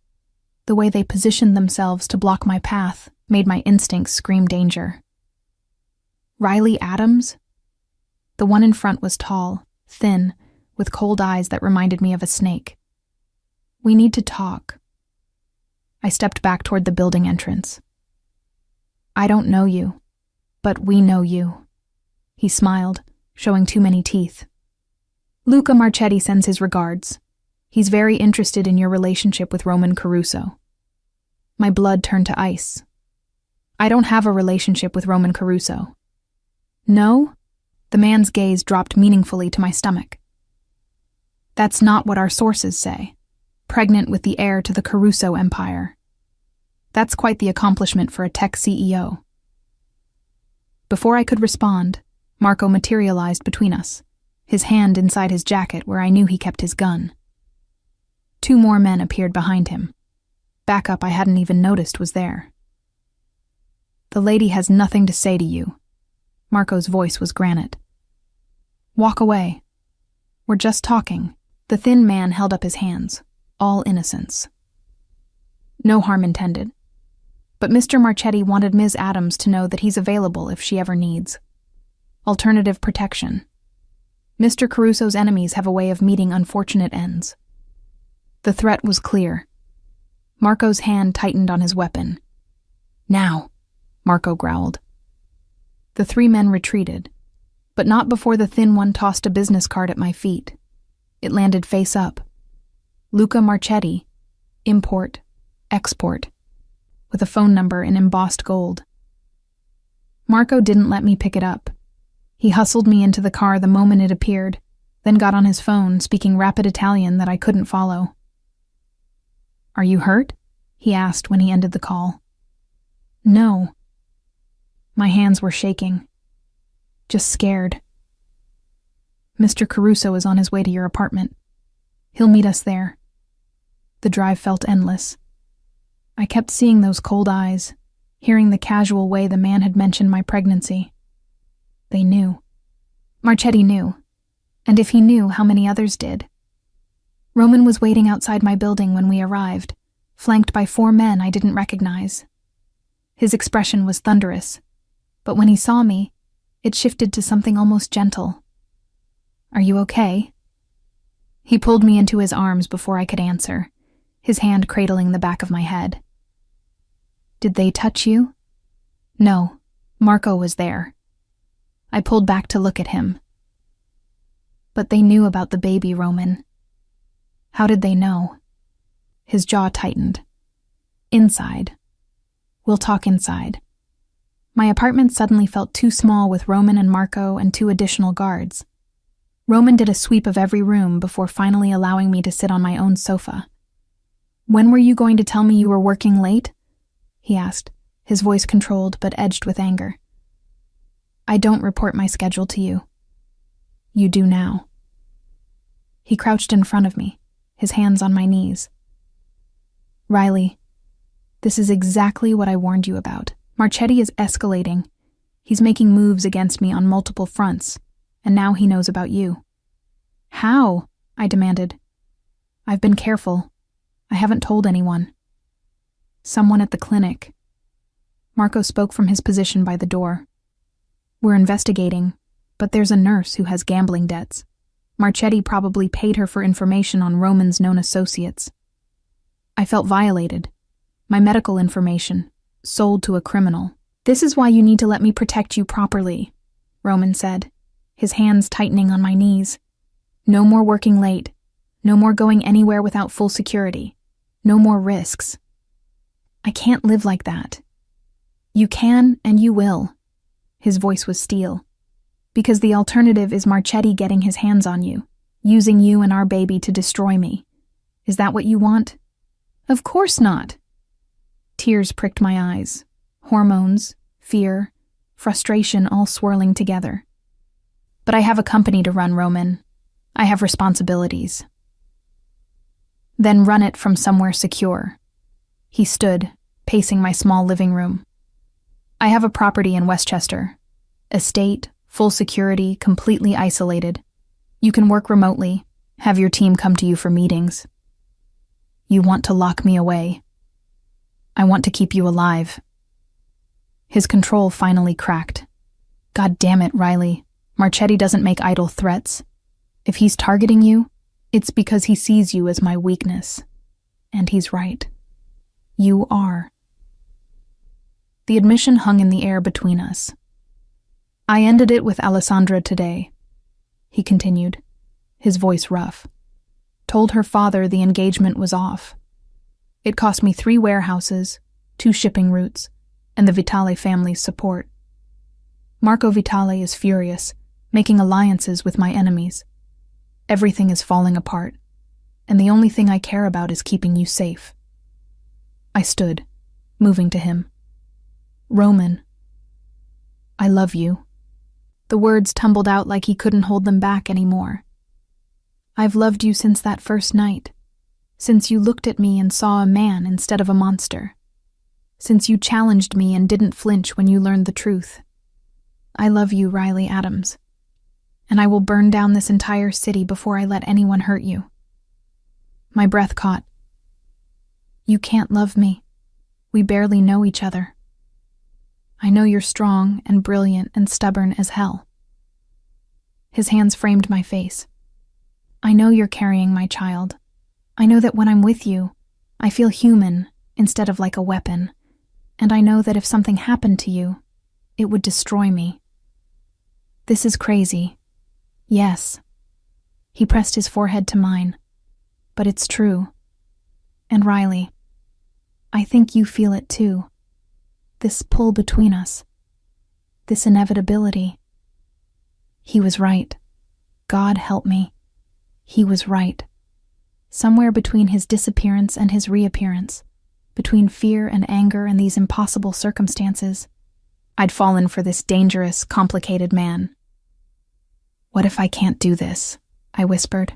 the way they positioned themselves to block my path, made my instincts scream danger. Riley Adams? The one in front was tall, thin, with cold eyes that reminded me of a snake. We need to talk. I stepped back toward the building entrance. I don't know you, but we know you. He smiled, showing too many teeth. Luca Marchetti sends his regards. He's very interested in your relationship with Roman Caruso. My blood turned to ice. I don't have a relationship with Roman Caruso. No? The man's gaze dropped meaningfully to my stomach. That's not what our sources say. Pregnant with the heir to the Caruso empire. That's quite the accomplishment for a tech CEO. Before I could respond, Marco materialized between us, his hand inside his jacket where I knew he kept his gun. 2 more men appeared behind him. Backup I hadn't even noticed was there. The lady has nothing to say to you. Marco's voice was granite. Walk away. We're just talking. The thin man held up his hands, all innocence. No harm intended. But Mr. Marchetti wanted Ms. Adams to know that he's available if she ever needs. Alternative protection. Mr. Caruso's enemies have a way of meeting unfortunate ends. The threat was clear. Marco's hand tightened on his weapon. Now, Marco growled. The 3 men retreated, but not before the thin one tossed a business card at my feet. It landed face up. Luca Marchetti, import, export, with a phone number in embossed gold. Marco didn't let me pick it up. He hustled me into the car the moment it appeared, then got on his phone, speaking rapid Italian that I couldn't follow. Are you hurt? He asked when he ended the call. No. My hands were shaking. Just scared. Mr. Caruso is on his way to your apartment. He'll meet us there. The drive felt endless. I kept seeing those cold eyes, hearing the casual way the man had mentioned my pregnancy. They knew. Marchetti knew. And if he knew, how many others did? Roman was waiting outside my building when we arrived, flanked by 4 men I didn't recognize. His expression was thunderous, but when he saw me, it shifted to something almost gentle. Are you okay? He pulled me into his arms before I could answer, his hand cradling the back of my head. Did they touch you? No, Marco was there. I pulled back to look at him. But they knew about the baby, Roman. How did they know? His jaw tightened. Inside. We'll talk inside. My apartment suddenly felt too small with Roman and Marco and 2 additional guards. Roman did a sweep of every room before finally allowing me to sit on my own sofa. When were you going to tell me you were working late? He asked, his voice controlled but edged with anger. I don't report my schedule to you. You do now. He crouched in front of me, his hands on my knees. Riley, this is exactly what I warned you about. Marchetti is escalating. He's making moves against me on multiple fronts, and now he knows about you. How? I demanded. I've been careful. I haven't told anyone. Someone at the clinic. Marco spoke from his position by the door. We're investigating, but there's a nurse who has gambling debts. Marchetti probably paid her for information on Roman's known associates. I felt violated. My medical information, sold to a criminal. This is why you need to let me protect you properly, Roman said, his hands tightening on my knees. No more working late. No more going anywhere without full security. No more risks. I can't live like that. You can and you will. His voice was steel. Because the alternative is Marchetti getting his hands on you, using you and our baby to destroy me. Is that what you want? Of course not. Tears pricked my eyes. Hormones, fear, frustration all swirling together. But I have a company to run, Roman. I have responsibilities. Then run it from somewhere secure. He stood, pacing my small living room. I have a property in Westchester. Estate, full security, completely isolated. You can work remotely, have your team come to you for meetings. You want to lock me away. I want to keep you alive. His control finally cracked. God damn it, Riley. Marchetti doesn't make idle threats. If he's targeting you, it's because he sees you as my weakness. And he's right. You are. The admission hung in the air between us. I ended it with Alessandra today, he continued, his voice rough. Told her father the engagement was off. It cost me 3 warehouses, 2 shipping routes, and the Vitale family's support. Marco Vitale is furious, making alliances with my enemies. Everything is falling apart, and the only thing I care about is keeping you safe. I stood, moving to him. Roman, I love you. The words tumbled out like he couldn't hold them back anymore. I've loved you since that first night, since you looked at me and saw a man instead of a monster, since you challenged me and didn't flinch when you learned the truth. I love you, Riley Adams, and I will burn down this entire city before I let anyone hurt you. My breath caught. You can't love me. We barely know each other. I know you're strong and brilliant and stubborn as hell. His hands framed my face. I know you're carrying my child. I know that when I'm with you, I feel human instead of like a weapon. And I know that if something happened to you, it would destroy me. This is crazy. Yes. He pressed his forehead to mine. But it's true. And Riley, I think you feel it too. This pull between us. This inevitability. He was right. God help me. He was right. Somewhere between his disappearance and his reappearance, between fear and anger and these impossible circumstances, I'd fallen for this dangerous, complicated man. What if I can't do this? I whispered.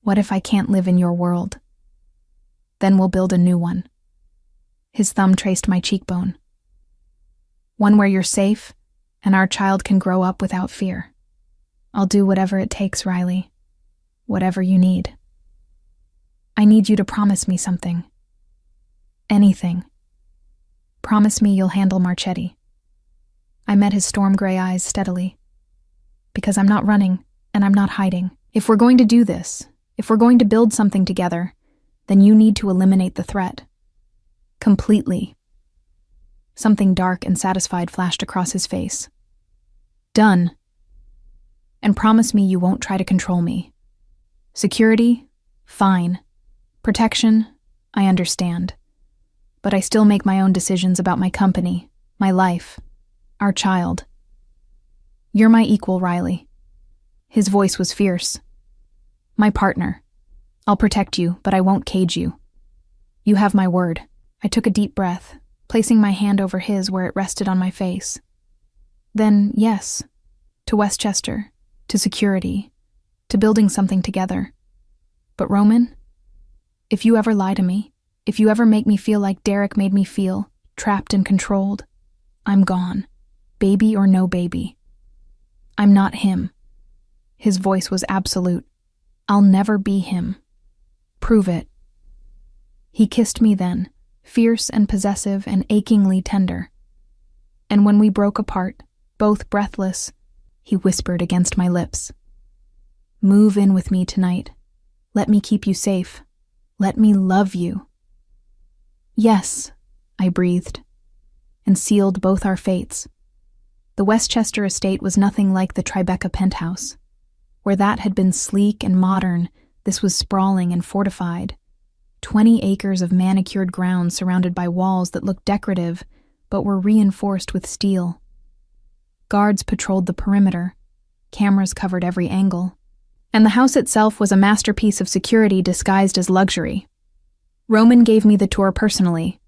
What if I can't live in your world? Then we'll build a new one. His thumb traced my cheekbone. One where you're safe, and our child can grow up without fear. I'll do whatever it takes, Riley. Whatever you need. I need you to promise me something. Anything. Promise me you'll handle Marchetti. I met his storm gray eyes steadily. Because I'm not running, and I'm not hiding. If we're going to do this, if we're going to build something together, then you need to eliminate the threat. Completely. Something dark and satisfied flashed across his face. Done. And promise me you won't try to control me. Security? Fine. Protection? I understand. But I still make my own decisions about my company, my life, our child. You're my equal, Riley. His voice was fierce. My partner. I'll protect you, but I won't cage you. You have my word. I took a deep breath, placing my hand over his where it rested on my face. Then, yes, to Westchester, to security, to building something together. But Roman, if you ever lie to me, if you ever make me feel like Derek made me feel, trapped and controlled, I'm gone, baby or no baby. I'm not him. His voice was absolute. I'll never be him. Prove it. He kissed me then, fierce and possessive and achingly tender. And when we broke apart, both breathless, he whispered against my lips. Move in with me tonight. Let me keep you safe. Let me love you. Yes, I breathed, and sealed both our fates. The Westchester estate was nothing like the Tribeca penthouse. Where that had been sleek and modern, this was sprawling and fortified. 20 acres of manicured ground surrounded by walls that looked decorative, but were reinforced with steel. Guards patrolled the perimeter, Cameras covered every angle. And the house itself was a masterpiece of security disguised as luxury. Roman gave me the tour personally,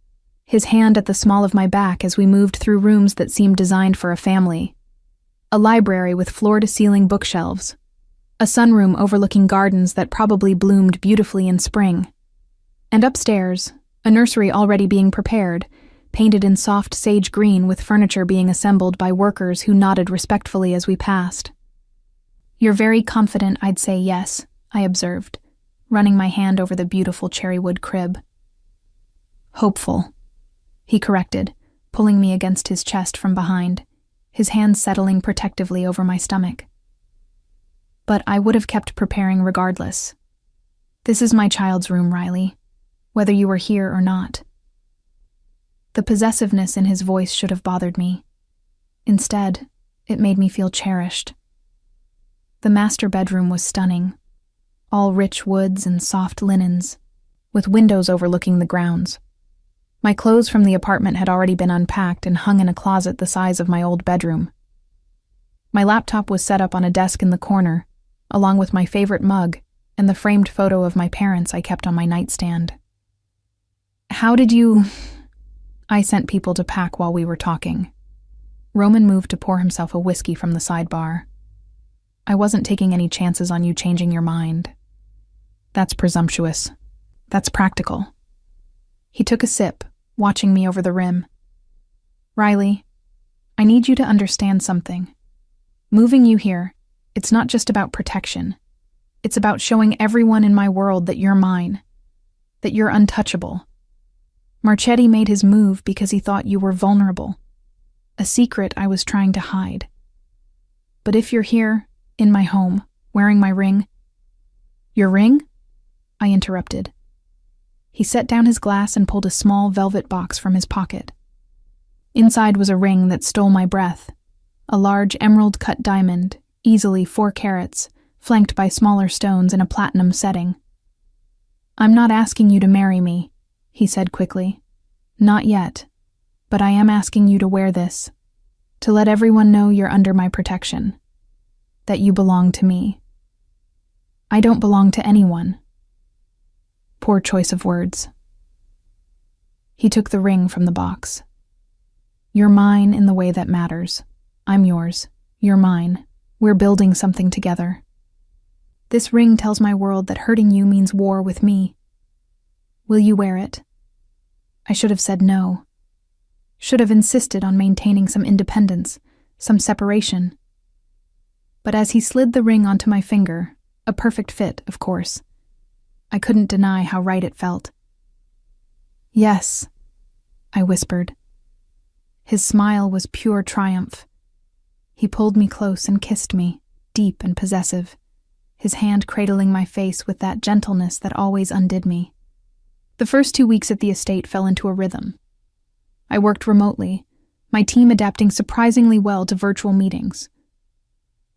his hand at the small of my back as we moved through rooms that seemed designed for a family. A library with floor-to-ceiling bookshelves. A sunroom overlooking gardens that probably bloomed beautifully in spring. And upstairs, a nursery already being prepared, painted in soft sage green with furniture being assembled by workers who nodded respectfully as we passed. "You're very confident I'd say yes," I observed, running my hand over the beautiful cherrywood crib. "Hopeful," he corrected, pulling me against his chest from behind, his hands settling protectively over my stomach. "But I would have kept preparing regardless. This is my child's room, Riley, whether you were here or not." The possessiveness in his voice should have bothered me. Instead, it made me feel cherished. The master bedroom was stunning, all rich woods and soft linens, with windows overlooking the grounds. My clothes from the apartment had already been unpacked and hung in a closet the size of my old bedroom. My laptop was set up on a desk in the corner, along with my favorite mug and the framed photo of my parents I kept on my nightstand. "How did you—" I sent people to pack while we were talking. Roman moved to pour himself a whiskey from the sidebar. "I wasn't taking any chances on you changing your mind. That's presumptuous. That's practical." He took a sip, watching me over the rim. "Riley, I need you to understand something. Moving you here, it's not just about protection. It's about showing everyone in my world that you're mine, that you're untouchable. Marchetti made his move because he thought you were vulnerable, a secret I was trying to hide. But if you're here, in my home, wearing my ring—" "Your ring?" I interrupted. He set down his glass and pulled a small velvet box from his pocket. Inside was a ring that stole my breath, a large emerald-cut diamond, easily 4 carats, flanked by smaller stones in a platinum setting. "I'm not asking you to marry me," he said quickly. "Not yet, but I am asking you to wear this, to let everyone know you're under my protection, that you belong to me. I don't belong to anyone." Poor choice of words. He took the ring from the box. "You're mine in the way that matters. I'm yours. You're mine. We're building something together. This ring tells my world that hurting you means war with me. Will you wear it?" I should have said no. Should have insisted on maintaining some independence, some separation. But as he slid the ring onto my finger, a perfect fit, of course, I couldn't deny how right it felt. "Yes," I whispered. His smile was pure triumph. He pulled me close and kissed me, deep and possessive, his hand cradling my face with that gentleness that always undid me. The first 2 weeks at the estate fell into a rhythm. I worked remotely, my team adapting surprisingly well to virtual meetings.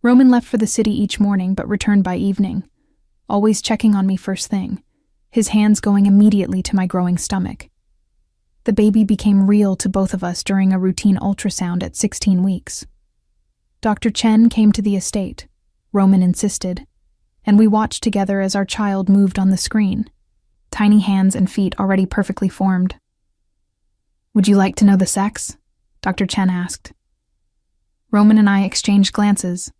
Roman left for the city each morning but returned by evening, always checking on me first thing, his hands going immediately to my growing stomach. The baby became real to both of us during a routine ultrasound at 16 weeks. Dr. Chen came to the estate, Roman insisted, and we watched together as our child moved on the screen, tiny hands and feet already perfectly formed. "Would you like to know the sex?" Dr. Chen asked. Roman and I exchanged glances.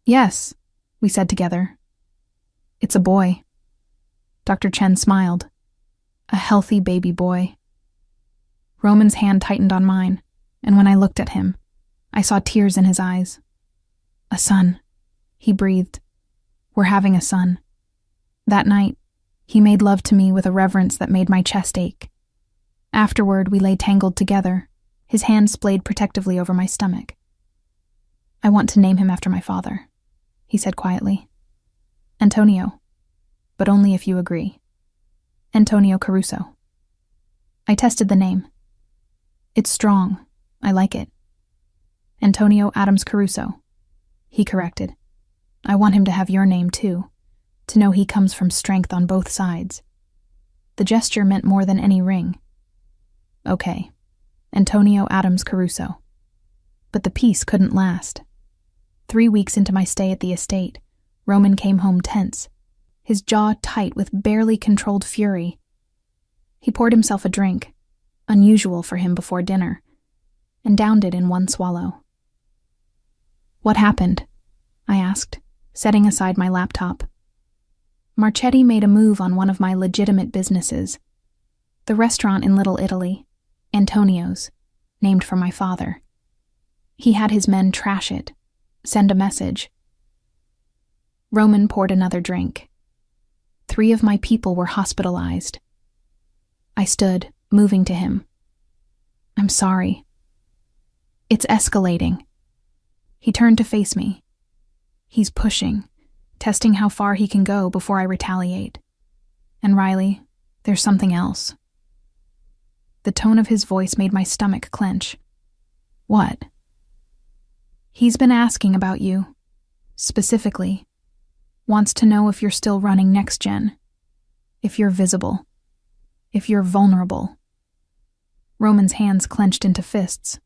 "Yes," we said together. "It's a boy." Dr. Chen smiled. "A healthy baby boy." Roman's hand tightened on mine, and when I looked at him, I saw tears in his eyes. "A son," he breathed. "We're having a son." That night, he made love to me with a reverence that made my chest ache. Afterward, we lay tangled together, his hand splayed protectively over my stomach. "I want to name him after my father," he said quietly. "Antonio, but only if you agree. Antonio Caruso." I tested the name. "It's strong. I like it." "Antonio Adams Caruso," he corrected. "I want him to have your name too, to know he comes from strength on both sides." The gesture meant more than any ring. Okay, Antonio Adams Caruso. But the peace couldn't last. 3 weeks into my stay at the estate, Roman came home tense, his jaw tight with barely controlled fury. He poured himself a drink, unusual for him before dinner, and downed it in one swallow. "What happened?" I asked, setting aside my laptop. Marchetti made a move on one of my legitimate businesses, the restaurant in Little Italy, Antonio's, named for my father. He had his men trash it, send a message. Roman poured another drink. 3 of my people were hospitalized. I stood, moving to him. "I'm sorry." "It's escalating." He turned to face me. He's pushing, testing how far he can go before I retaliate. "And Riley, there's something else." The tone of his voice made my stomach clench. "What?" "He's been asking about you. Specifically. Wants to know if you're still running Next Gen. If you're visible. If you're vulnerable." Roman's hands clenched into fists.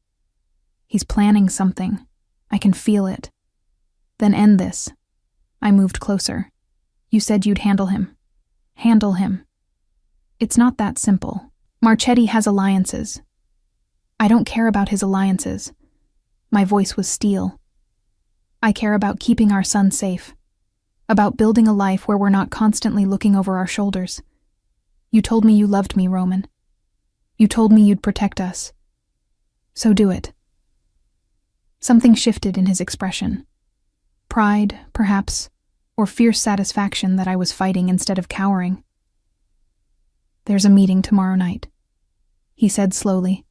"He's planning something. I can feel it. Then end this." I moved closer. "You said you'd handle him. Handle him." "It's not that simple. Marchetti has alliances. I don't care about his alliances." My voice was steel. "I care about keeping our son safe. About building a life where we're not constantly looking over our shoulders. You told me you loved me, Roman. You told me you'd protect us. So do it." Something shifted in his expression. Pride, perhaps, or fierce satisfaction that I was fighting instead of cowering. "There's a meeting tomorrow night," he said slowly.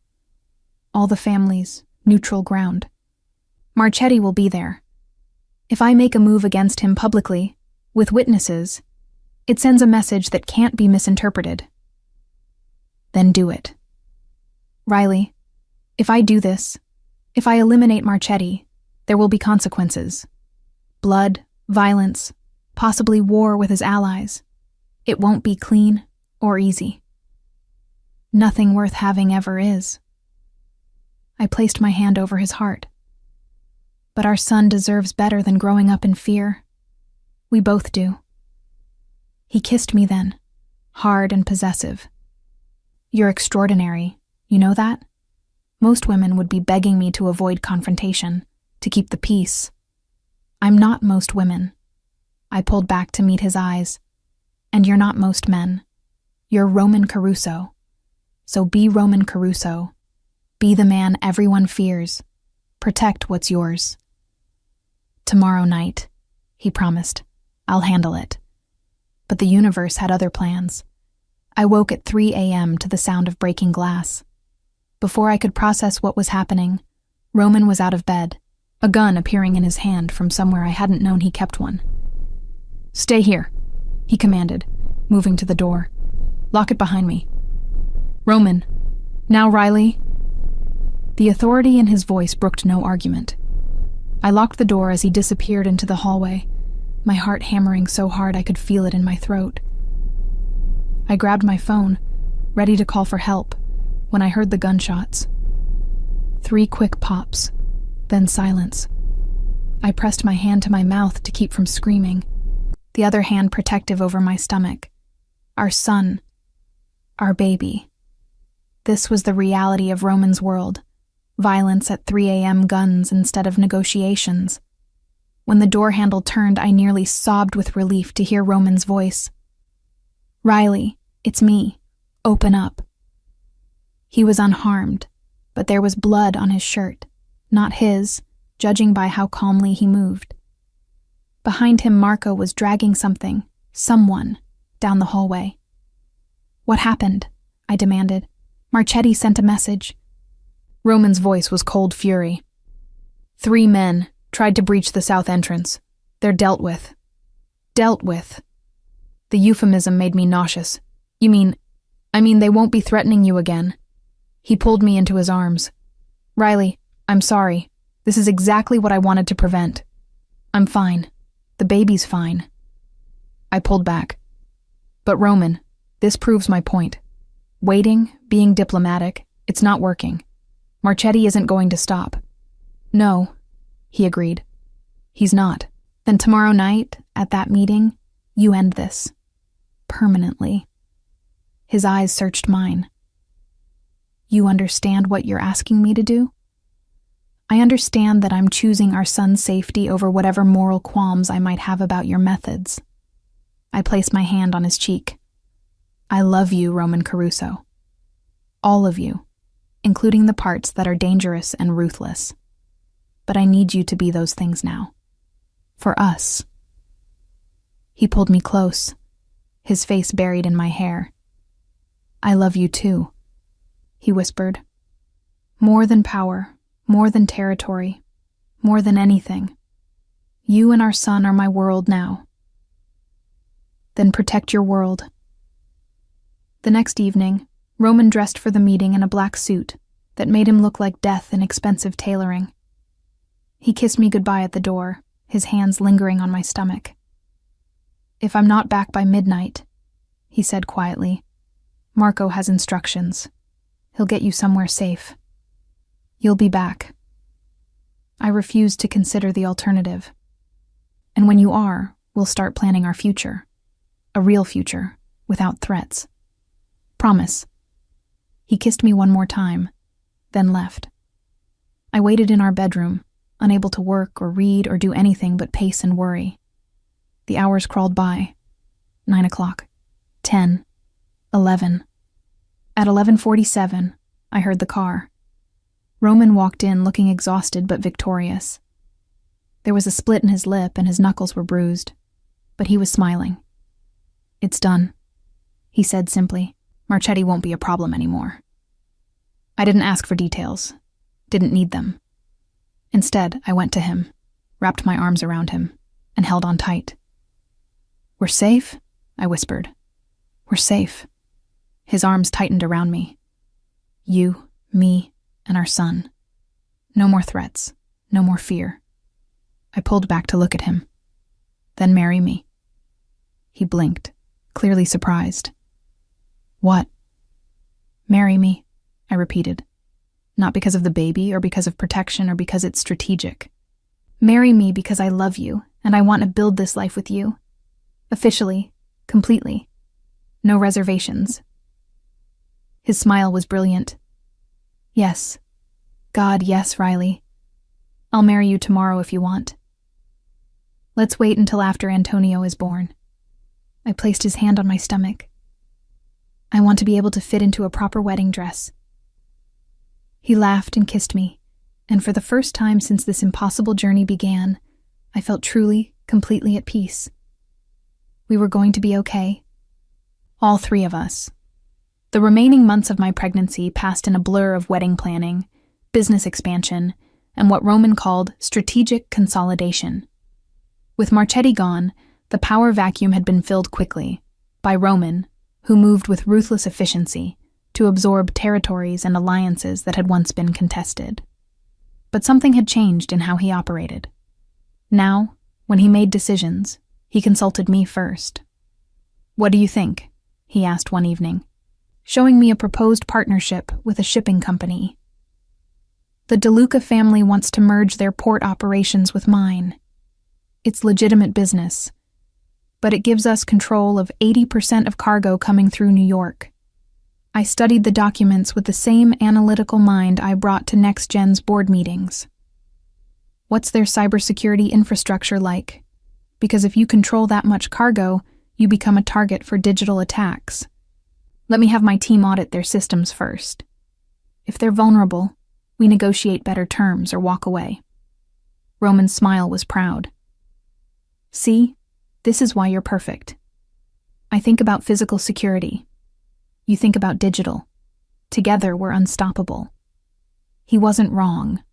"All the families, neutral ground. Marchetti will be there. If I make a move against him publicly, with witnesses, it sends a message that can't be misinterpreted. Then do it. Riley, if I do this, if I eliminate Marchetti, there will be consequences. Blood, violence, possibly war with his allies. It won't be clean or easy. Nothing worth having ever is." I placed my hand over his heart. "But our son deserves better than growing up in fear. We both do." He kissed me then, hard and possessive. "You're extraordinary, you know that? Most women would be begging me to avoid confrontation, to keep the peace. I'm not most women." I pulled back to meet his eyes. "And you're not most men. You're Roman Caruso. So be Roman Caruso. Be the man everyone fears. Protect what's yours." "Tomorrow night," he promised. "I'll handle it." But the universe had other plans. I woke at 3 a.m. to the sound of breaking glass. Before I could process what was happening, Roman was out of bed, a gun appearing in his hand from somewhere I hadn't known he kept one. "Stay here," he commanded, moving to the door. "Lock it behind me." "Roman, now Riley." The authority in his voice brooked no argument. I locked the door as he disappeared into the hallway, my heart hammering so hard I could feel it in my throat. I grabbed my phone, ready to call for help, when I heard the gunshots. 3 quick pops, then silence. I pressed my hand to my mouth to keep from screaming, the other hand protective over my stomach. Our son. Our baby. This was the reality of Roman's world. Violence at 3 a.m. guns instead of negotiations. When the door handle turned, I nearly sobbed with relief to hear Roman's voice. "Riley, it's me. Open up." He was unharmed, but there was blood on his shirt, not his, judging by how calmly he moved. Behind him, Marco was dragging someone, down the hallway. "What happened?" I demanded. "Marchetti sent a message." Roman's voice was cold fury. 3 men tried to breach the south entrance. They're dealt with. Dealt with. The euphemism made me nauseous. I mean they won't be threatening you again." He pulled me into his arms. "Riley, I'm sorry. This is exactly what I wanted to prevent. I'm fine. The baby's fine." I pulled back. "But Roman, this proves my point. Waiting, being diplomatic, it's not working. Marchetti isn't going to stop." "No," he agreed. He's not. Then tomorrow night, at that meeting, you end this. Permanently. His eyes searched mine. You understand what you're asking me to do? I understand that I'm choosing our son's safety over whatever moral qualms I might have about your methods. I placed my hand on his cheek. I love you, Roman Caruso. All of you, including the parts that are dangerous and ruthless. But I need you to be those things now. For us. He pulled me close, his face buried in my hair. I love you too, he whispered. More than power, more than territory, more than anything. You and our son are my world now. Then protect your world. The next evening, Roman dressed for the meeting in a black suit that made him look like death in expensive tailoring. He kissed me goodbye at the door, his hands lingering on my stomach. If I'm not back by midnight, he said quietly, Marco has instructions. He'll get you somewhere safe. You'll be back. I refused to consider the alternative. And when you are, we'll start planning our future. A real future, without threats. Promise. He kissed me one more time, then left. I waited in our bedroom, unable to work or read or do anything but pace and worry. The hours crawled by. 9 o'clock. 10. 11. At 11:47, I heard the car. Roman walked in looking exhausted but victorious. There was a split in his lip and his knuckles were bruised, but he was smiling. It's done, he said simply. Marchetti won't be a problem anymore. I didn't ask for details. Didn't need them. Instead, I went to him, wrapped my arms around him, and held on tight. We're safe? I whispered. We're safe. His arms tightened around me. You, me, and our son. No more threats. No more fear. I pulled back to look at him. Then marry me. He blinked, clearly surprised. What? Marry me, I repeated. Not because of the baby or because of protection or because it's strategic. Marry me because I love you and I want to build this life with you. Officially, completely. No reservations. His smile was brilliant. Yes. God, yes, Riley. I'll marry you tomorrow if you want. Let's wait until after Antonio is born. I placed his hand on my stomach. I want to be able to fit into a proper wedding dress. He laughed and kissed me, and for the first time since this impossible journey began, I felt truly, completely at peace. We were going to be okay. All three of us. The remaining months of my pregnancy passed in a blur of wedding planning, business expansion, and what Roman called strategic consolidation. With Marchetti gone, the power vacuum had been filled quickly, by Roman, who moved with ruthless efficiency to absorb territories and alliances that had once been contested. But something had changed in how he operated. Now, when he made decisions, he consulted me first. What do you think? He asked one evening, showing me a proposed partnership with a shipping company. The DeLuca family wants to merge their port operations with mine. It's legitimate business, but it gives us control of 80% of cargo coming through New York. I studied the documents with the same analytical mind I brought to NextGen's board meetings. What's their cybersecurity infrastructure like? Because if you control that much cargo, you become a target for digital attacks. Let me have my team audit their systems first. If they're vulnerable, we negotiate better terms or walk away. Roman's smile was proud. See, this is why you're perfect. I think about physical security. You think about digital. Together, we're unstoppable. He wasn't wrong.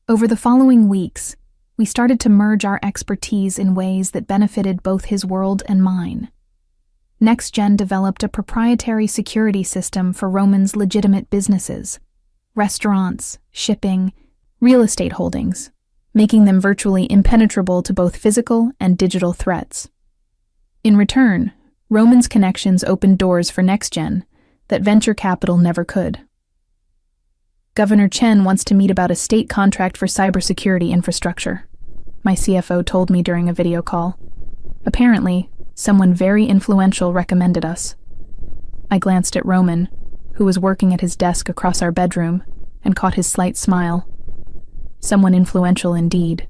Over the following weeks, we started to merge our expertise in ways that benefited both his world and mine. NextGen developed a proprietary security system for Roman's legitimate businesses, restaurants, shipping, real estate holdings, making them virtually impenetrable to both physical and digital threats. In return, Roman's connections opened doors for NextGen that venture capital never could. Governor Chen wants to meet about a state contract for cybersecurity infrastructure. my CFO told me during a video call. Apparently, someone very influential recommended us. I glanced at Roman, who was working at his desk across our bedroom, and caught his slight smile. Someone influential indeed.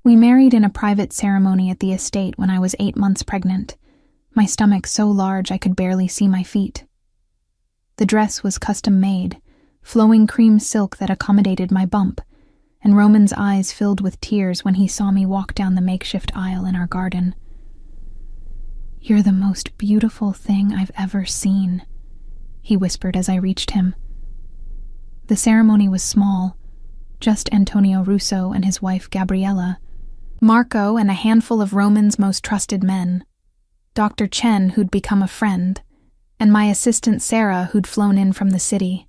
We married in a private ceremony at the estate when I was 8 months pregnant, my stomach so large I could barely see my feet. The dress was custom-made, flowing cream silk that accommodated my bump, and Roman's eyes filled with tears when he saw me walk down the makeshift aisle in our garden. "You're the most beautiful thing I've ever seen," he whispered as I reached him. The ceremony was small, just Antonio Russo and his wife Gabriella, Marco and a handful of Roman's most trusted men, Dr. Chen, who'd become a friend, and my assistant Sarah, who'd flown in from the city.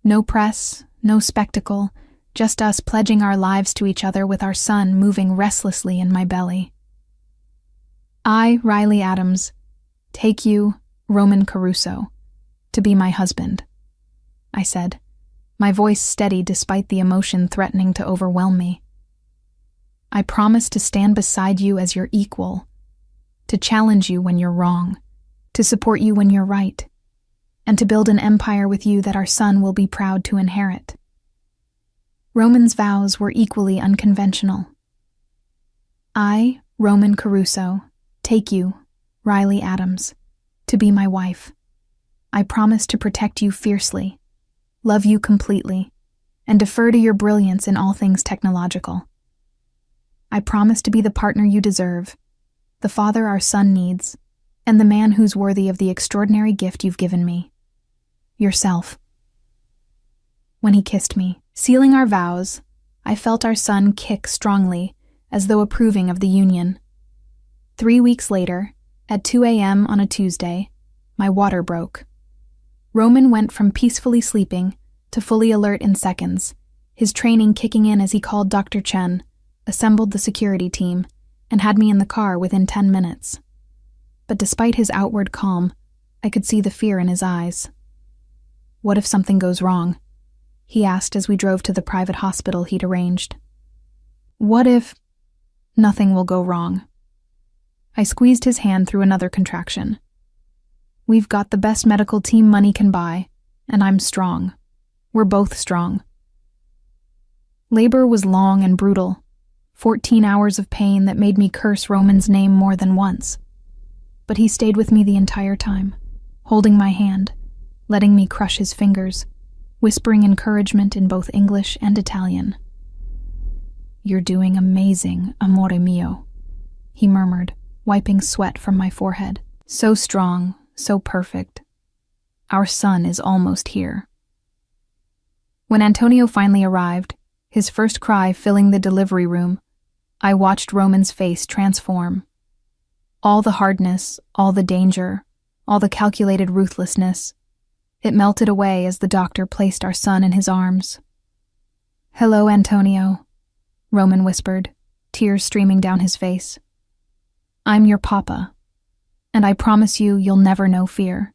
No press, no spectacle, just us pledging our lives to each other with our son moving restlessly in my belly. "I, Riley Adams, take you, Roman Caruso, to be my husband," I said, my voice steady despite the emotion threatening to overwhelm me. "I promise to stand beside you as your equal, to challenge you when you're wrong, to support you when you're right, and to build an empire with you that our son will be proud to inherit." Roman's vows were equally unconventional. "I, Roman Caruso, take you, Riley Adams, to be my wife. I promise to protect you fiercely, love you completely, and defer to your brilliance in all things technological. I promise to be the partner you deserve, the father our son needs, and the man who's worthy of the extraordinary gift you've given me. Yourself." When he kissed me, sealing our vows, I felt our son kick strongly, as though approving of the union. 3 weeks later, at 2 a.m. on a Tuesday, my water broke. Roman went from peacefully sleeping to fully alert in seconds, his training kicking in as he called Dr. Chen, assembled the security team, and had me in the car within 10 minutes. But despite his outward calm, I could see the fear in his eyes. "What if something goes wrong?" he asked as we drove to the private hospital he'd arranged. "What if—" "Nothing will go wrong." I squeezed his hand through another contraction. "We've got the best medical team money can buy, and I'm strong. We're both strong." Labor was long and brutal, 14 hours of pain that made me curse Roman's name more than once. But he stayed with me the entire time, holding my hand, letting me crush his fingers, whispering encouragement in both English and Italian. "You're doing amazing, amore mio," he murmured, wiping sweat from my forehead. "So strong, so perfect. Our son is almost here." When Antonio finally arrived, his first cry filling the delivery room, I watched Roman's face transform. All the hardness, all the danger, all the calculated ruthlessness, it melted away as the doctor placed our son in his arms. "Hello, Antonio," Roman whispered, tears streaming down his face. "I'm your papa, and I promise you you'll never know fear.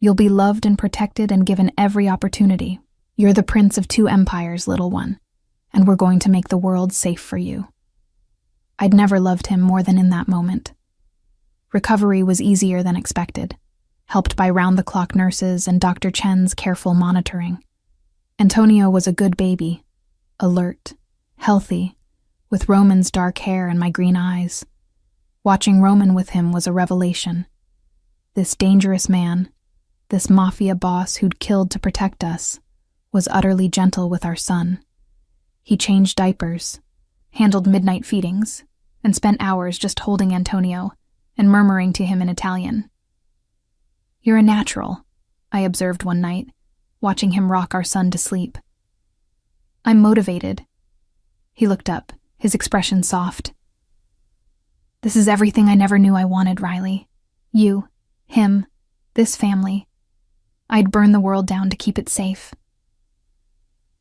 You'll be loved and protected and given every opportunity. You're the prince of 2 empires, little one, and we're going to make the world safe for you." I'd never loved him more than in that moment. Recovery was easier than expected, helped by round-the-clock nurses and Dr. Chen's careful monitoring. Antonio was a good baby, alert, healthy, with Roman's dark hair and my green eyes. Watching Roman with him was a revelation. This dangerous man, this Mafia boss who'd killed to protect us, was utterly gentle with our son. He changed diapers, handled midnight feedings, and spent hours just holding Antonio and murmuring to him in Italian. "You're a natural," I observed one night, watching him rock our son to sleep. "I'm motivated." He looked up, his expression soft. "This is everything I never knew I wanted, Riley. You, him, this family. I'd burn the world down to keep it safe."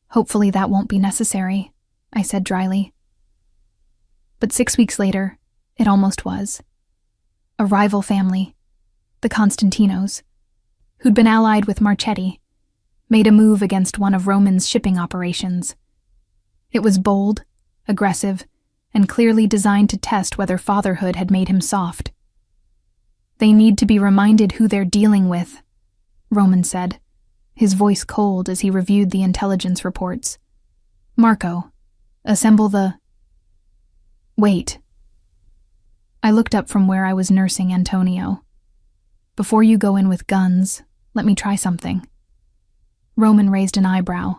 "Hopefully that won't be necessary," I said dryly. But 6 weeks later, it almost was. A rival family, the Constantinos, who'd been allied with Marchetti, made a move against one of Roman's shipping operations. It was bold, aggressive, and clearly designed to test whether fatherhood had made him soft. "They need to be reminded who they're dealing with," Roman said, his voice cold as he reviewed the intelligence reports. "Marco, assemble the—" "Wait." I looked up from where I was nursing Antonio. "Before you go in with guns, let me try something." Roman raised an eyebrow.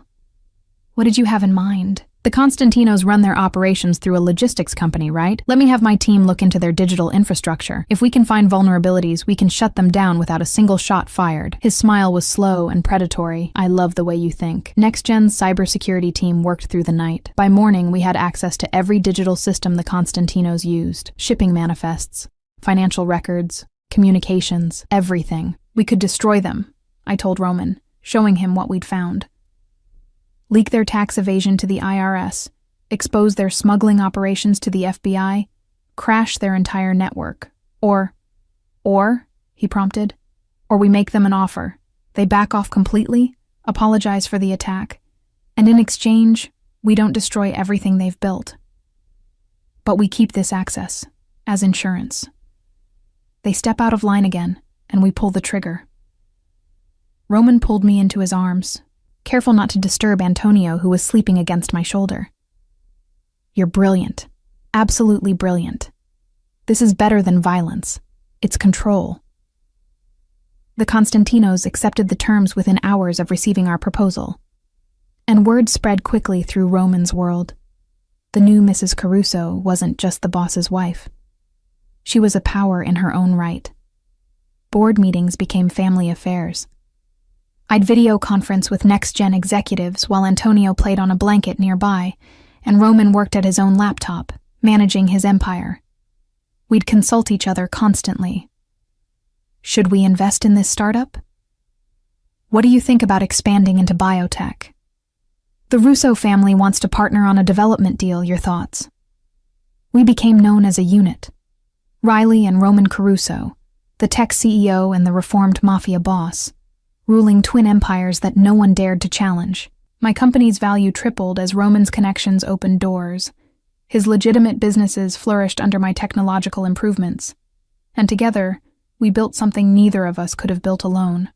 "What did you have in mind?" "The Constantinos run their operations through a logistics company, right? Let me have my team look into their digital infrastructure. If we can find vulnerabilities, we can shut them down without a single shot fired." His smile was slow and predatory. "I love the way you think." NextGen's cybersecurity team worked through the night. By morning, we had access to every digital system the Constantinos used. Shipping manifests, financial records, communications, everything. "We could destroy them," I told Roman, showing him what we'd found. "Leak their tax evasion to the IRS, expose their smuggling operations to the FBI, crash their entire network. Or, he prompted, "or we make them an offer. They back off completely, apologize for the attack, and in exchange, we don't destroy everything they've built. But we keep this access, as insurance. They step out of line again, and we pull the trigger." Roman pulled me into his arms, careful not to disturb Antonio, who was sleeping against my shoulder. "You're brilliant. Absolutely brilliant. This is better than violence. It's control." The Constantinos accepted the terms within hours of receiving our proposal. And word spread quickly through Roman's world. The new Mrs. Caruso wasn't just the boss's wife. She was a power in her own right. Board meetings became family affairs. I'd video conference with NextGen executives while Antonio played on a blanket nearby, and Roman worked at his own laptop, managing his empire. We'd consult each other constantly. "Should we invest in this startup? What do you think about expanding into biotech? The Russo family wants to partner on a development deal. Your thoughts?" We became known as a unit. Riley and Roman Caruso, the tech CEO and the reformed Mafia boss, ruling twin empires that no one dared to challenge. My company's value tripled as Roman's connections opened doors. His legitimate businesses flourished under my technological improvements. And together, we built something neither of us could have built alone.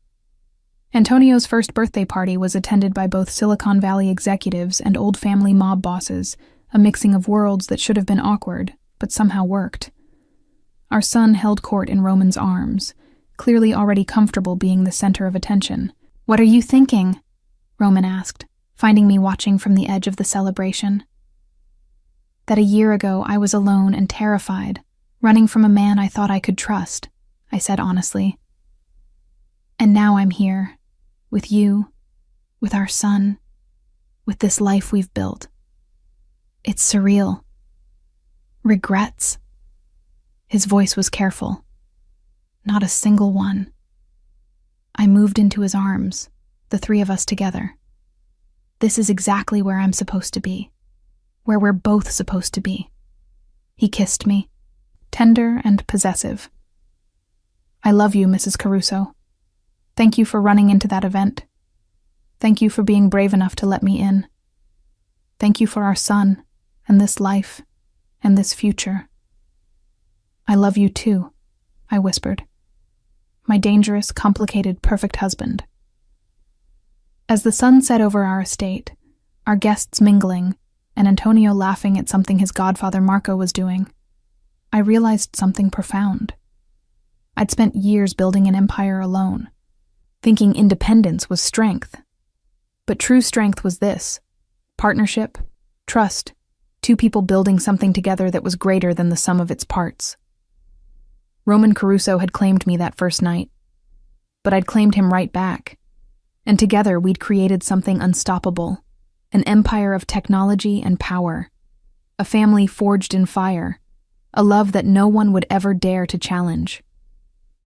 Antonio's first birthday party was attended by both Silicon Valley executives and old family mob bosses, a mixing of worlds that should have been awkward, but somehow worked. Our son held court in Roman's arms, clearly already comfortable being the center of attention. "What are you thinking?" Roman asked, finding me watching from the edge of the celebration. "That a year ago I was alone and terrified, running from a man I thought I could trust," I said honestly. "And now I'm here, with you, with our son, with this life we've built. It's surreal." "Regrets?" His voice was careful. "Not a single one." I moved into his arms, the three of us together. "This is exactly where I'm supposed to be, where we're both supposed to be." He kissed me, tender and possessive. "I love you, Mrs. Caruso. Thank you for running into that event. Thank you for being brave enough to let me in. Thank you for our son, and this life, and this future." "I love you too," I whispered. "My dangerous, complicated, perfect husband." As the sun set over our estate, our guests mingling, and Antonio laughing at something his godfather Marco was doing, I realized something profound. I'd spent years building an empire alone, thinking independence was strength. But true strength was this: partnership, trust, two people building something together that was greater than the sum of its parts. Roman Caruso had claimed me that first night, but I'd claimed him right back, and together we'd created something unstoppable, an empire of technology and power, a family forged in fire, a love that no one would ever dare to challenge.